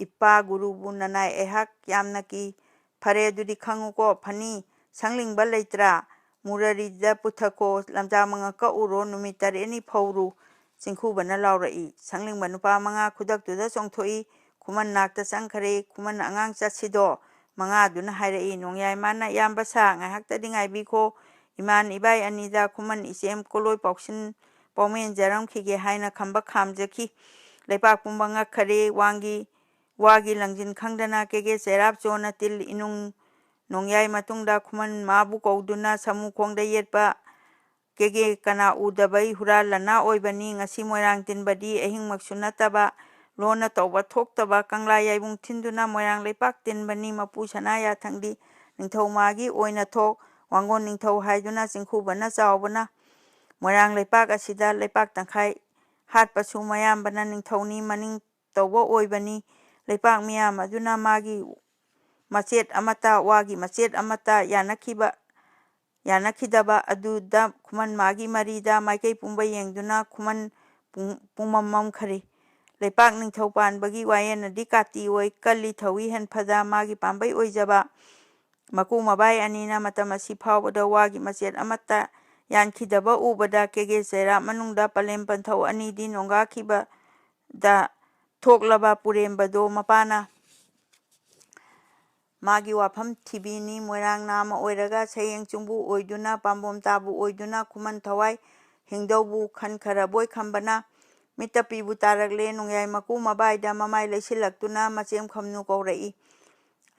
ꯏꯄꯥ ꯒꯨꯔꯨꯕꯨ ꯅꯅꯥꯏ ꯑꯩꯍꯥꯛ ꯌꯥꯝꯅ ꯀꯤ ꯐꯔꯦ ꯑꯗꯨꯗꯤ ꯈꯪꯉꯨꯀꯣ ꯐꯅꯤ ꯁꯪꯂꯤꯡꯕ ꯂꯩꯇ꯭ꯔꯥ ꯃꯨꯔꯥꯔꯤꯗ ꯄꯨꯊꯈꯣ ꯂꯝꯖꯥ ꯃꯉꯥ ꯀꯛꯎꯔꯣ ꯅꯨꯃꯤꯠ 8ꯅꯤ ꯐꯧꯔꯨ ꯆꯤꯡꯈꯨꯕꯅ ꯂꯥꯎꯔꯛꯏ ꯁꯪꯂꯤꯡꯕ ꯅꯨꯄꯥ 5 ꯈꯨꯗꯛꯇꯨꯗ ꯆꯣꯡꯊꯣꯛꯏ ꯈꯨꯃꯟ ꯅꯥꯛꯇ ꯆꯪꯈꯔꯦ ꯈꯨꯃꯟ ꯑꯉꯥꯡ ꯆꯠꯁꯤꯗꯣ 5ꯗꯨꯅ ꯍꯥꯏꯔꯛꯏ ꯅꯣꯡꯌꯥꯏ ꯃꯥꯅ ꯏꯌꯥꯝꯕ ꯁꯥ ꯉꯥꯏꯍꯥꯛꯇꯗꯤ ꯉꯥꯏꯕꯤꯈꯣ ꯏꯃꯥꯟ ꯏꯕꯥꯏ ꯑꯅꯤꯗ ꯈꯨꯃꯟ ꯏꯆꯦꯝ ꯀꯣꯂꯣꯏ ꯄꯥꯎꯃꯦꯟꯖꯔꯝꯈꯤꯒꯦ ꯍꯥꯏꯅ ꯈꯝꯕ ꯈꯥꯝꯖꯈꯤ ꯂꯩꯄꯥꯛ ꯄꯨꯝꯕ ꯉꯛꯈꯔꯦ ꯋꯥꯒꯤ ꯂꯪꯖꯤꯟ ꯈꯪꯗꯅ ꯀꯦꯒꯦ ꯆꯩꯔꯥꯞ ꯆꯣꯅ ꯇꯤꯜ ꯏꯅꯨꯡ ꯅꯣꯡꯌꯥꯏ ꯃꯇꯨꯡꯗ ꯈꯨꯃꯟ ꯃꯥꯕꯨ ꯀꯧꯗꯨꯅ ꯁꯃꯨꯈꯣꯡꯗ ꯌꯦꯠꯄ ꯀꯦꯒꯦ ꯀꯅꯥ ꯎꯗꯕꯩ ꯍꯨꯔꯥꯜ ꯂꯟꯅꯥ ꯑꯣꯏꯕꯅꯤ ꯉꯁꯤ ꯃꯣꯏꯔꯥꯡ ꯇꯤꯟꯕꯗꯤ ꯑꯍꯤꯡꯃꯛꯁꯨ ꯅꯠꯇꯕ ꯂꯣꯟꯅ ꯇꯧꯕ ꯊꯣꯛꯇꯕ ꯀꯪꯂꯥ ꯌꯥꯏꯕꯨꯡ ꯊꯤꯟꯗꯨꯅ ꯃꯣꯏꯔꯥꯡ ꯂꯩꯄꯥꯛ ꯇꯤꯟꯕꯅꯤ ꯃꯄꯨ ꯁꯅꯥ ꯌꯥꯊꯪꯗꯤ ꯅꯤꯡꯊꯧ ꯃꯥꯒꯤ ꯑꯣꯏꯅ ꯊꯣꯛ ꯋꯥꯡꯒꯣꯟ ꯅꯤꯡꯊꯧ ꯍꯥꯏꯗꯨꯅ ꯆꯤꯡꯈꯨꯕꯅ ꯆꯥꯎꯕꯅ ꯃꯣꯏꯔꯥꯡ ꯂꯩꯄꯥꯛ ꯑꯁꯤꯗ ꯂꯩꯄꯥꯛ ꯇꯪꯈꯥꯏ ꯍꯥꯠꯄꯁꯨ ꯃꯌꯥꯝꯕꯅ ꯅꯤꯡꯊꯧꯅꯤ ꯃꯅꯤꯡ ꯇꯧꯕ ꯑꯣꯏꯕꯅꯤ ꯂꯩꯄꯥꯛ ꯃꯤꯌꯥꯝ ꯑꯗꯨꯅ ꯃꯥꯒꯤ ꯃꯆꯦꯠ ꯑꯃꯠꯇ ꯋꯥꯒꯤ ꯃꯆꯦꯠ ꯑꯃꯠꯇ ꯌꯥꯅꯈꯤꯗꯕ ꯑꯗꯨꯗ ꯈꯨꯃꯟ ꯃꯥꯒꯤ ꯃꯔꯤꯗ ꯃꯥꯏꯀꯩ ꯄꯨꯝꯕ ꯌꯦꯡꯗꯨꯅ ꯈꯨꯃꯟ ꯄꯨꯡꯃꯝ ꯃꯝꯈꯔꯤ ꯂꯩꯄꯥꯛ ꯅꯤꯡꯊꯧ ꯄꯥꯟꯕꯒꯤ ꯋꯥꯌꯦꯜꯅꯗꯤ ꯀꯥꯇꯤ ꯑꯣꯏ ꯀꯜꯂꯤ ꯊꯧꯏ ꯍꯦꯟꯐꯗ ꯃꯥꯒꯤ ꯄꯥꯝꯕꯩ ꯑꯣꯏꯖꯕ ꯃꯀꯨ ꯃꯕꯥꯏ ꯑꯅꯤꯅ ꯃꯇꯝ ꯑꯁꯤ ꯐꯥꯎꯕꯗ ꯋꯥꯒꯤ ꯃꯆꯦꯠ ꯑꯃꯠꯇ ꯌꯥꯟꯈꯤꯗꯕ ꯎꯕꯗ ꯀꯦꯒꯦ ꯆꯩꯔꯥꯞ ꯃꯅꯨꯡꯗ ꯄꯂꯦꯝ ꯄꯟꯊꯧ ꯑꯅꯤꯗꯤ ꯅꯣꯡꯒꯥꯈꯤꯕꯗ ꯊꯣꯛꯂꯕ ꯄꯨꯔꯦꯝꯕꯗꯣ ꯃꯄꯥꯅ ꯃꯥꯒꯤ ꯋꯥꯐꯝ ꯊꯤꯕꯤꯅꯤ ꯃꯣꯏꯔꯥꯡ ꯅꯥꯝꯃ ꯑꯣꯏꯔꯒ ꯁꯌꯦꯡ ꯆꯨꯡꯕꯨ ꯑꯣꯏꯗꯨꯅ ꯄꯥꯝꯕꯣꯝ ꯇꯥꯕꯨ ꯑꯣꯏꯗꯨꯅ ꯈꯨꯃꯟ ꯊꯋꯥꯏ ꯍꯤꯡꯗꯧꯕꯨ ꯈꯟꯈꯔꯕꯣꯏ ꯈꯝꯕꯅ ꯃꯤꯠꯇ ꯄꯤꯕꯨ ꯇꯥꯔꯛꯂꯦ ꯅꯣꯡꯌꯥꯏ ꯃꯀꯨ ꯃꯕꯥꯏꯗ ꯃꯃꯥꯏ ꯂꯩꯁꯤꯜꯂꯛꯇꯨꯅ ꯃꯆꯦꯝ ꯈꯝꯅꯨ ꯀꯧꯔꯛꯏ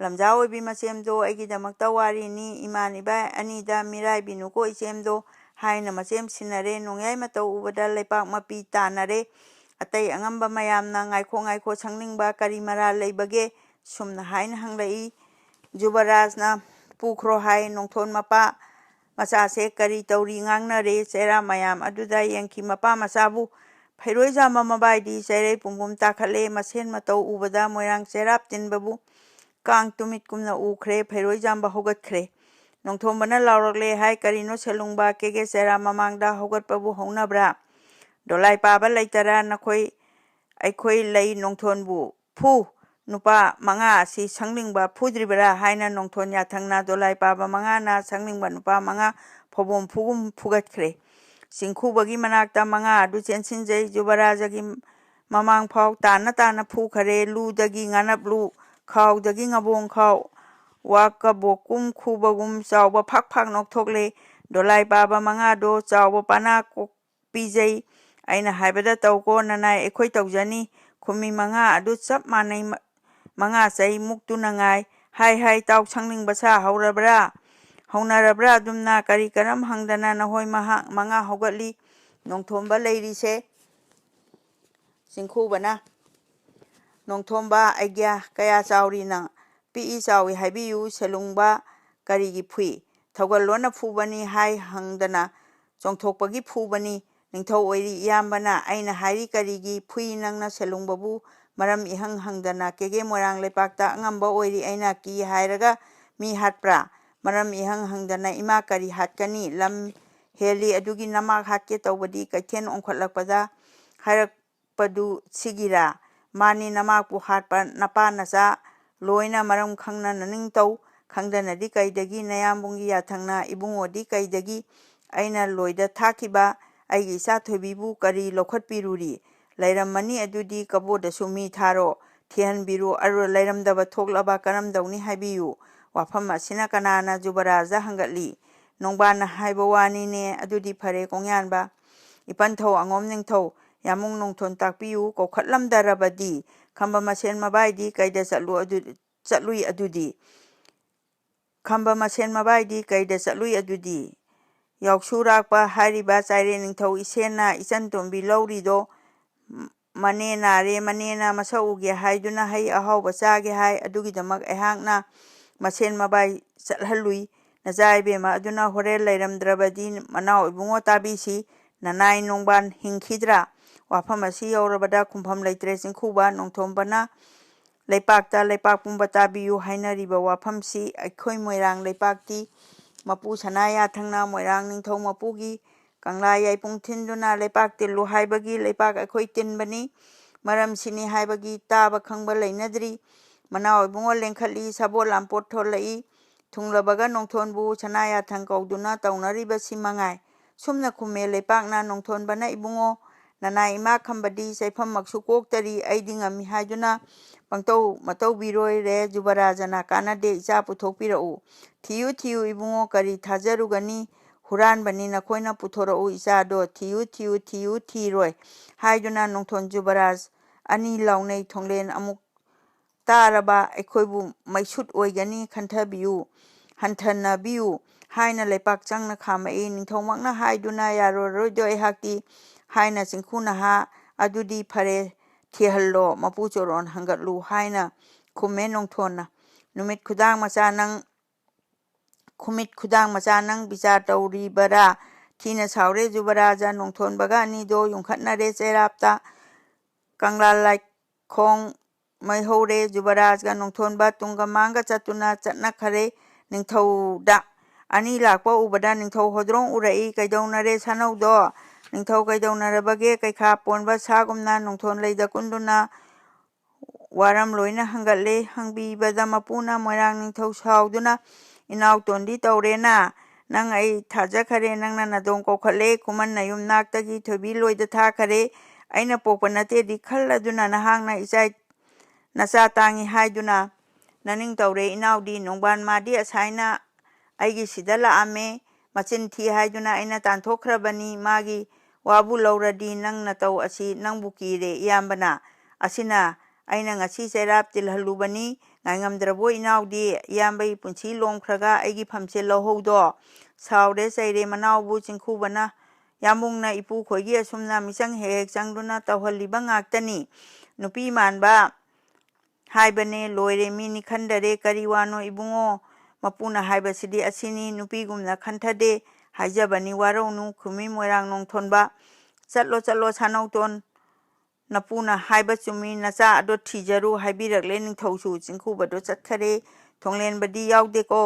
ꯂꯝꯖꯥ ꯑꯣꯏꯕꯤ ꯃꯆꯦꯝꯗꯣ ꯑꯩꯒꯤꯗꯃꯛꯇ ꯋꯥꯔꯤꯅꯤ ꯏꯃꯥꯟ ꯏꯕꯥꯏ ꯑꯅꯤꯗ ꯃꯤꯔꯥꯏꯕꯤꯅꯨꯀꯣ ꯏꯆꯦꯝꯗꯣ ꯍꯥꯏꯅ ꯃꯆꯦꯝ ꯁꯤꯟꯅꯔꯦ ꯅꯣꯡꯌꯥꯏ ꯃꯇꯧ ꯎꯕꯗ ꯂꯩꯄꯥꯛ ꯃꯄꯤ ꯇꯥꯅꯔꯦ ꯑꯇꯩ ꯑꯉꯝꯕ ꯃꯌꯥꯝꯅ ꯉꯥꯏꯈꯣ ꯉꯥꯏꯈꯣ ꯁꯪꯅꯤꯡꯕ ꯀꯔꯤ ꯃꯔꯥꯜ ꯂꯩꯕꯒꯦ ꯁꯨꯝꯅ ꯍꯥꯏꯅ ꯍꯪꯂꯛꯏ ꯌꯨꯕꯔꯥꯖꯅ ꯄꯨꯈ꯭ꯔꯣ ꯍꯥꯏ ꯅꯣꯡꯊꯣꯟ ꯃꯄꯥ ꯃꯆꯥꯁꯦ ꯀꯔꯤ ꯇꯧꯔꯤ ꯉꯥꯡꯅꯔꯦ ꯆꯩꯔꯥꯞ ꯃꯌꯥꯝ ꯑꯗꯨꯗ ꯌꯦꯡꯈꯤ ꯃꯄꯥ ꯃꯆꯥꯕꯨ ꯐꯩꯔꯣꯏꯖꯥꯝꯕ ꯃꯕꯥꯏꯗꯤ ꯆꯩꯔꯩ ꯄꯨꯝꯕꯨꯝ ꯇꯥꯈꯠꯂꯦ ꯃꯁꯦꯟ ꯃꯇꯧ ꯎꯕꯗ ꯃꯣꯏꯔꯥꯡ ꯆꯩꯔꯥꯞ ꯇꯤꯟꯕꯕꯨ ꯀꯥꯡ ꯇꯨꯃꯤꯠꯀꯨꯝꯅ ꯎꯈ꯭ꯔꯦ ꯐꯩꯔꯣꯏꯖꯥꯝꯕ ꯍꯧꯒꯠꯈ꯭ꯔꯦ ꯅꯣꯡꯊꯣꯝꯕꯅ ꯂꯥꯎꯔꯛꯂꯦ ꯍꯥꯏ ꯀꯔꯤꯅꯣ ꯁꯦꯂꯨꯡꯕ ꯀꯦꯒꯦ ꯆꯩꯔꯥꯞ ꯃꯃꯥꯡꯗ ꯍꯧꯒꯠꯄꯕꯨ ꯍꯧꯅꯕ꯭ꯔꯥ ꯗꯣꯂꯥꯏ ꯄꯥꯕ ꯂꯩꯇꯔꯥ ꯑꯩꯈꯣꯏ ꯂꯩ ꯅꯣꯡꯊꯣꯟꯕꯨ ꯐꯨ ꯅꯨꯄꯥ 5 ꯑꯁꯤ ꯁꯪꯂꯤꯡꯕ ꯐꯨꯗ꯭ꯔꯤꯕꯔꯥ ꯍꯥꯏꯅ ꯅꯣꯡꯊꯣꯟ ꯌꯥꯊꯪꯅ ꯗꯣꯂꯥꯏ ꯄꯥꯕ 5ꯅ ꯁꯪꯂꯤꯡꯕ ꯅꯨꯄꯥ 5 ꯐꯧꯕꯣꯝ ꯐꯨꯒꯨꯝ ꯐꯨꯒꯠꯈ꯭ꯔꯦ ꯆꯤꯡꯈꯨꯕꯒꯤ ꯃꯅꯥꯛꯇ 5 ꯑꯗꯨ ꯆꯦꯟꯁꯤꯟꯖꯩ ꯌꯨꯕꯔꯥꯖꯒꯤ ꯃꯃꯥꯡ ꯐꯥꯎ ꯇꯥꯅ ꯐꯨꯈꯔꯦ ꯂꯨꯗꯒꯤ ꯉꯥꯅꯞ ꯂꯨ ꯈꯥꯎꯗꯒꯤ ꯉꯥꯕꯣꯡ ꯈꯥꯎ ꯋꯥꯀꯕꯣꯛꯀꯨꯝ ꯈꯨꯕꯒꯨꯝ ꯆꯥꯎꯕ ꯐꯥꯛ ꯅꯣꯛꯊꯣꯛꯂꯦ ꯗꯣꯂꯥꯏ ꯄꯥꯕ 5ꯗꯣ ꯆꯥꯎꯕ ꯄꯅꯥ ꯄꯤꯖꯩ ꯑꯩꯅ ꯍꯥꯏꯕꯗ ꯇꯧꯀꯣ ꯅꯅꯥꯏ ꯑꯩꯈꯣꯏ ꯇꯧꯖꯅꯤ ꯈꯨꯃꯤ 5 ꯑꯗꯨ ꯆꯞ ꯃꯥꯟꯅꯩ 5 ꯆꯩ ꯃꯨꯛꯇꯨꯅ ꯉꯥꯏ ꯍꯥꯏ ꯇꯥꯎ ꯁꯪꯅꯤꯡꯕ ꯁꯥ ꯍꯧꯅꯔꯕ꯭ꯔꯥ ꯑꯗꯨꯝꯅ ꯀꯔꯤ ꯀꯔꯝ ꯍꯪꯗꯅ ꯅꯍꯣꯏ 5 ꯍꯧꯒꯠꯂꯤ ꯅꯣꯡꯊꯣꯝꯕ ꯂꯩꯔꯤꯁꯦ ꯆꯤꯡꯈꯨꯕꯅ ꯅꯣꯡꯊꯣꯝꯕ ꯑꯩꯒ꯭ꯌꯥ ꯀꯌꯥ ꯆꯥꯎꯔꯤ ꯅꯪ ꯄꯤꯛꯏ ꯆꯥꯎꯏ ꯍꯥꯏꯕꯤꯌꯨ ꯁꯦꯂꯨꯡꯕ ꯀꯔꯤꯒꯤ ꯐꯨꯏ ꯊꯧꯒꯜꯂꯣꯟꯅ ꯐꯨꯕꯅꯤ ꯍꯥꯏ ꯍꯪꯗꯅ ꯆꯣꯡꯊꯣꯛꯄꯒꯤ ꯐꯨꯕꯅꯤ ꯅꯤꯡꯊꯧ ꯑꯣꯏꯔꯤ ꯏꯌꯥꯝꯕꯅ ꯑꯩꯅ ꯍꯥꯏꯔꯤ ꯀꯔꯤꯒꯤ ꯐꯨꯏ ꯅꯪꯅ ꯁꯦꯂꯨꯡꯕꯕꯨ ꯃꯔꯝ ꯏꯍꯪ ꯍꯪꯗꯅ ꯀꯦꯒꯦ ꯃꯣꯏꯔꯥꯡ ꯂꯩꯄꯥꯛꯇ ꯑꯉꯝꯕ ꯑꯣꯏꯔꯤ ꯑꯩꯅ ꯀꯤ ꯍꯥꯏꯔꯒ ꯃꯤ ꯍꯥꯠꯄ꯭ꯔꯥ ꯃꯔꯝ ꯏꯍꯪ ꯍꯪꯗꯅ ꯏꯃꯥ ꯀꯔꯤ ꯍꯥꯠꯀꯅꯤ ꯂꯝ ꯍꯦꯜꯂꯤ ꯑꯗꯨꯒꯤ ꯅꯃꯥꯛ ꯍꯥꯠꯀꯦ ꯇꯧꯕꯗꯤ ꯀꯩꯊꯦꯜ ꯑꯣꯟꯈꯠꯂꯛꯄꯗ ꯍꯥꯏꯔꯛꯄꯗꯨ ꯁꯤꯒꯤꯔꯥ ꯃꯥꯅꯤ ꯅꯃꯥꯛꯄꯨ ꯍꯥꯠꯄ ꯅꯄꯥ ꯅꯆꯥ ꯂꯣꯏꯅ ꯃꯔꯝ ꯈꯪꯅ ꯅꯅꯤꯡꯇꯧ ꯈꯪꯗꯅꯗꯤ ꯀꯩꯗꯒꯤ ꯅꯌꯥꯝꯕꯨꯡꯒꯤ ꯌꯥꯊꯪꯅ ꯏꯕꯨꯡꯉꯣꯗꯤ ꯀꯩꯗꯒꯤ ꯑꯩꯅ ꯂꯣꯏꯗ ꯊꯥꯈꯤꯕ ꯑꯩꯒꯤ ꯏꯆꯥ ꯊꯣꯏꯕꯤꯕꯨ ꯀꯔꯤ ꯂꯧꯈꯠꯄꯤꯔꯨꯔꯤ ꯂꯩꯔꯝꯃꯅꯤ ꯑꯗꯨꯗꯤ ꯀꯕꯣꯗꯁꯨ ꯃꯤ ꯊꯥꯔꯣ ꯊꯤꯍꯟꯕꯤꯔꯣ ꯂꯩꯔꯝꯗꯕ ꯊꯣꯛꯂꯕ ꯀꯔꯝꯗꯧꯅꯤ ꯍꯥꯏꯕꯤꯌꯨ ꯋꯥꯐꯝ ꯑꯁꯤꯅ ꯀꯅꯥꯅ ꯌꯨꯕꯔꯥꯖꯗ ꯍꯪꯒꯠꯂꯤ ꯅꯣꯡꯕꯥꯟꯅ ꯍꯥꯏꯕ ꯋꯥꯅꯤꯅꯦ ꯑꯗꯨꯗꯤ ꯐꯔꯦ ꯀꯣꯡꯌꯥꯟꯕ ꯏꯄꯟꯊꯧ ꯑꯉꯣꯝ ꯅꯤꯡꯊꯧ ꯌꯥꯃꯨꯡ ꯅꯣꯡꯊꯣꯟ ꯇꯥꯛꯄꯤꯌꯨ ꯀꯧꯈꯠꯂꯝꯗꯔꯕꯗꯤ ꯈꯝꯕ ꯃꯁꯦꯟ ꯃꯕꯥꯏꯗꯤ ꯀꯩꯗ ꯆꯠꯂꯨꯏ ꯑꯗꯨꯗꯤ ꯈꯝꯕ ꯃꯁꯦꯟ ꯃꯕꯥꯏꯗꯤ ꯀꯩꯗ ꯆꯠꯂꯨꯏ ꯑꯗꯨꯗꯤ ꯌꯥꯎꯁꯨꯔꯥꯛꯄ ꯍꯥꯏꯔꯤꯕ ꯆꯥꯏꯔꯦꯟ ꯅꯤꯡꯊꯧ ꯏꯁꯦꯟꯅ ꯏꯆꯟꯇꯣꯝꯕꯤ ꯂꯧꯔꯤꯗꯣ ꯃꯅꯦ ꯅꯥꯔꯦ ꯃꯅꯦꯅ ꯃꯁꯛ ꯎꯒꯦ ꯍꯥꯏꯗꯨꯅ ꯍꯩ ꯑꯍꯥꯎꯕ ꯆꯥꯒꯦ ꯍꯥꯏ ꯑꯗꯨꯒꯤꯗꯃꯛ ꯑꯩꯍꯥꯛꯅ ꯃꯁꯦꯟ ꯃꯕꯥꯏ ꯆꯠꯍꯜꯂꯨꯏ ꯅꯆꯥ ꯏꯕꯦꯝꯃ ꯑꯗꯨꯅ ꯍꯣꯔꯦꯟ ꯂꯩꯔꯝꯗ꯭ꯔꯕꯗꯤ ꯃꯅꯥꯎ ꯏꯕꯨꯡꯉꯣ ꯇꯥꯕꯤꯁꯤ ꯅꯅꯥꯏ ꯅꯣꯡꯕꯥꯟ ꯍꯤꯡꯈꯤꯗ꯭ꯔꯥ ꯋꯥꯐꯝ ꯑꯁꯤ ꯌꯧꯔꯕꯗ ꯈꯨꯝꯐꯝ ꯂꯩꯇ꯭ꯔꯦ ꯆꯤꯡꯈꯨꯕ ꯅꯣꯡꯊꯣꯝꯕꯅ ꯂꯩꯄꯥꯛꯇ ꯂꯩꯄꯥꯛ ꯄꯨꯝꯕ ꯇꯥꯕꯤꯌꯨ ꯍꯥꯏꯅꯔꯤꯕ ꯋꯥꯐꯝꯁꯤ ꯑꯩꯈꯣꯏ ꯃꯣꯏꯔꯥꯡ ꯂꯩꯄꯥꯛꯀꯤ ꯃꯄꯨ ꯁꯅꯥ ꯌꯥꯊꯪꯅ ꯃꯣꯏꯔꯥꯡ ꯅꯤꯡꯊꯧ ꯃꯄꯨꯒꯤ ꯀꯪꯂꯥ ꯌꯥꯏꯄꯨꯡ ꯊꯤꯟꯗꯨꯅ ꯂꯩꯄꯥꯛ ꯇꯤꯜꯂꯨ ꯍꯥꯏꯕꯒꯤ ꯂꯩꯄꯥꯛ ꯑꯩꯈꯣꯏ ꯇꯤꯟꯕꯅꯤ ꯃꯔꯝꯁꯤꯅꯤ ꯍꯥꯏꯕꯒꯤ ꯇꯥꯕ ꯈꯪꯕ ꯂꯩꯅꯗ꯭ꯔꯤ ꯃꯅꯥꯎ ꯏꯕꯨꯡꯉꯣ ꯂꯦꯡꯈꯠꯂꯤ ꯁꯕꯣꯠ ꯂꯥꯝꯄꯣꯠ ꯊꯣꯛꯂꯛꯏ ꯊꯨꯡꯂꯕꯒ ꯅꯣꯡꯊꯣꯟꯕꯨ ꯁꯅꯥ ꯌꯥꯊꯪ ꯀꯧꯗꯨꯅ ꯇꯧꯅꯔꯤꯕꯁꯤ ꯃꯉꯥꯏ ꯁꯨꯝꯅ ꯈꯨꯝꯃꯦ ꯂꯩꯄꯥꯛꯅ ꯅꯣꯡꯊꯣꯟꯕꯅ ꯏꯕꯨꯡꯉꯣ ꯅꯅꯥꯏ ꯏꯃꯥ ꯈꯝꯕꯗꯤ ꯆꯩꯐꯝꯃꯛꯁꯨ ꯀꯣꯛꯇꯔꯤ ꯑꯩꯗꯤ ꯉꯝꯃꯤ ꯍꯥꯏꯗꯨꯅ ꯄꯪꯇꯧ ꯃꯇꯧꯕꯤꯔꯣꯏꯔꯦ ꯌꯨꯕꯔꯥꯖꯅ ꯀꯥꯟꯅꯗꯦ ꯏꯆꯥ ꯄꯨꯊꯣꯛꯄꯤꯔꯛꯎ ꯊꯤꯌꯨ ꯊꯤꯌꯨ ꯏꯕꯨꯡꯉꯣ ꯀꯔꯤ ꯊꯥꯖꯔꯨꯒꯅꯤ ꯍꯨꯔꯥꯟꯕꯅꯤ ꯅꯈꯣꯏꯅ ꯄꯨꯊꯣꯔꯛꯎ ꯏꯆꯥꯗꯣ ꯊꯤꯌꯨ ꯊꯤꯌꯨ ꯊꯤꯌꯨ ꯊꯤꯔꯣꯏ ꯍꯥꯏꯗꯨꯅ ꯅꯣꯡꯊꯣꯟ ꯌꯨꯕꯔꯥꯖ ꯑꯅꯤ ꯂꯥꯎꯅꯩ ꯊꯣꯡꯂꯦꯟ ꯑꯃꯨꯛ ꯇꯥꯔꯕ ꯑꯩꯈꯣꯏꯕꯨ ꯃꯩꯁꯨꯠ ꯑꯣꯏꯒꯅꯤ ꯍꯟꯊꯅꯕꯤꯌꯨ ꯍꯥꯏꯅ ꯂꯩꯄꯥꯛ ꯆꯪꯅ ꯈꯥꯝꯃꯛꯏ ꯅꯤꯡꯊꯧꯃꯛꯅ ꯍꯥꯏꯗꯨꯅ ꯌꯥꯔꯣꯏꯗꯣ ꯑꯩꯍꯥꯛꯇꯤ ꯍꯥꯏꯅ ꯆꯤꯡꯈꯨ ꯅꯍꯥ ꯑꯗꯨꯗꯤ ꯐꯔꯦ ꯊꯤꯍꯜꯂꯣ ꯃꯄꯨ ꯆꯣꯔꯣꯟ ꯍꯪꯒꯠꯂꯨ ꯍꯥꯏꯅ ꯈꯨꯝꯃꯦ ꯅꯣꯡꯊꯣꯟꯅ ꯈꯨꯃꯤꯠ ꯈꯨꯗꯥꯡ ꯃꯆꯥ ꯅꯪ ꯕꯤꯆꯥꯔ ꯇꯧꯔꯤꯕꯔꯥ ꯊꯤꯅ ꯁꯥꯎꯔꯦ ꯌꯨꯕꯔꯥꯖ ꯅꯣꯡꯊꯣꯟꯕꯒ ꯑꯅꯤꯗꯣ ꯌꯨꯡꯈꯠꯅꯔꯦ ꯆꯩꯔꯥꯞꯇ ꯀꯪꯂꯥ ꯂꯥꯏꯈꯣꯡ ꯃꯩꯍꯧꯔꯦ ꯌꯨꯕꯔꯥꯖꯒ ꯅꯣꯡꯊꯣꯟꯕ ꯇꯨꯡꯒ ꯃꯥꯡꯒ ꯆꯠꯇꯨꯅ ꯆꯠꯅꯈꯔꯦ ꯅꯤꯡꯊꯧꯗ ꯑꯅꯤ ꯂꯥꯛꯄ ꯎꯕꯗ ꯅꯤꯡꯊꯧ ꯍꯣꯗ꯭ꯔꯣꯡ ꯎꯔꯛꯏ ꯀꯩꯗꯧꯅꯔꯦ ꯁꯥꯅꯧꯗꯣ ꯅꯤꯡꯊꯧ ꯀꯩꯗꯧꯅꯔꯕꯒꯦ ꯀꯩꯈꯥ ꯄꯣꯟꯕ ꯁꯥꯒꯨꯝꯅ ꯅꯣꯡꯊꯣꯟ ꯂꯩꯗ ꯀꯨꯟꯗꯨꯅ ꯋꯥꯔꯝ ꯂꯣꯏꯅ ꯍꯪꯒꯠꯂꯦ ꯍꯪꯕꯤꯕꯗ ꯃꯄꯨꯅ ꯃꯣꯏꯔꯥꯡ ꯅꯤꯡꯊꯧ ꯁꯥꯎꯗꯨꯅ ꯏꯅꯥꯎꯇꯣꯟꯗꯤ ꯇꯧꯔꯦꯅ ꯅꯪ ꯑꯩ ꯊꯥꯖꯈꯔꯦ ꯅꯪꯅ ꯅꯗꯣꯝ ꯀꯧꯈꯠꯂꯦ ꯈꯨꯃꯟ ꯅꯌꯨꯝꯅꯥꯛꯇꯒꯤ ꯊꯣꯏꯕꯤ ꯂꯣꯏꯗ ꯊꯥꯈꯔꯦ ꯑꯩꯅ ꯄꯣꯛꯄ ꯅꯠꯇꯦꯗꯤ ꯈꯜꯂꯗꯨꯅ ꯅꯍꯥꯛꯅ ꯅꯆꯥ ꯇꯥꯡꯉꯤ ꯍꯥꯏꯗꯨꯅ ꯅꯅꯤꯡ ꯇꯧꯔꯦ ꯏꯅꯥꯎꯗꯤ ꯅꯣꯡꯕꯥꯟ ꯃꯥꯗꯤ ꯑꯁꯥꯏꯅ ꯑꯩꯒꯤ ꯁꯤꯗ ꯂꯥꯛꯑꯝꯃꯦ ꯃꯆꯤꯟ ꯊꯤ ꯍꯥꯏꯗꯨꯅ ꯑꯩꯅ ꯇꯥꯟꯊꯣꯛꯈ꯭ꯔꯕꯅꯤ ꯃꯥꯒꯤ ꯋꯥꯕꯨ ꯂꯧꯔꯗꯤ ꯅꯪ ꯅꯇꯧ ꯑꯁꯤ ꯅꯪꯕꯨ ꯀꯤꯔꯦ ꯏꯌꯥꯝꯕꯅ ꯑꯁꯤꯅ ꯑꯩꯅ ꯉꯁꯤ ꯆꯩꯔꯥꯞ ꯇꯤꯜꯍꯜꯂꯨꯕꯅꯤ ꯉꯥꯏꯉꯝꯗ꯭ꯔꯕꯣ ꯏꯅꯥꯎꯗꯤ ꯏꯌꯥꯝꯕꯒꯤ ꯄꯨꯟꯁꯤ ꯂꯣꯝꯈ꯭ꯔꯒ ꯑꯩꯒꯤ ꯐꯝꯁꯦ ꯂꯧꯍꯧꯗꯣ ꯁꯥꯎꯔꯦ ꯆꯩꯔꯦ ꯃꯅꯥꯎꯕꯨ ꯆꯤꯡꯈꯨꯕꯅ ꯌꯥꯝꯕꯨꯡꯅ ꯏꯄꯨ ꯈꯣꯏꯒꯤ ꯑꯁꯨꯝꯅ ꯃꯤꯆꯪ ꯍꯦꯛ ꯍꯦꯛ ꯆꯪꯗꯨꯅ ꯇꯧꯍꯜꯂꯤꯕ ꯉꯥꯛꯇꯅꯤ ꯅꯨꯄꯤ ꯃꯥꯟꯕ ꯍꯥꯏꯕꯅꯦ ꯂꯣꯏꯔꯦ ꯃꯤꯅꯤ ꯈꯟꯗꯔꯦ ꯀꯔꯤ ꯋꯥꯅꯣ ꯏꯕꯨꯡꯉꯣ ꯃꯄꯨꯅ ꯍꯥꯏꯕꯁꯤꯗꯤ ꯑꯁꯤꯅꯤ ꯅꯨꯄꯤꯒꯨꯝꯅ ꯈꯟꯊꯗꯦ ꯍꯥꯏꯖꯕꯅꯤ ꯋꯥꯔꯧꯅꯨ ꯈꯨꯃꯤ ꯃꯣꯏꯔꯥꯡ ꯅꯣꯡꯊꯣꯟꯕ ꯆꯠꯂꯣ ꯆꯠꯂꯣ ꯁꯥꯅꯧꯇꯣꯟ ꯅꯄꯨꯅ ꯍꯥꯏꯕ ꯆꯨꯝꯃꯤ ꯅꯆꯥ ꯑꯗꯣ ꯊꯤꯖꯔꯨ ꯍꯥꯏꯕꯤꯔꯛꯂꯦ ꯅꯤꯡꯊꯧꯁꯨ ꯆꯤꯡꯈꯨꯕꯗꯣ ꯆꯠꯈꯔꯦ ꯊꯣꯡꯂꯦꯟꯕꯗꯤ ꯌꯥꯎꯗꯦꯀꯣ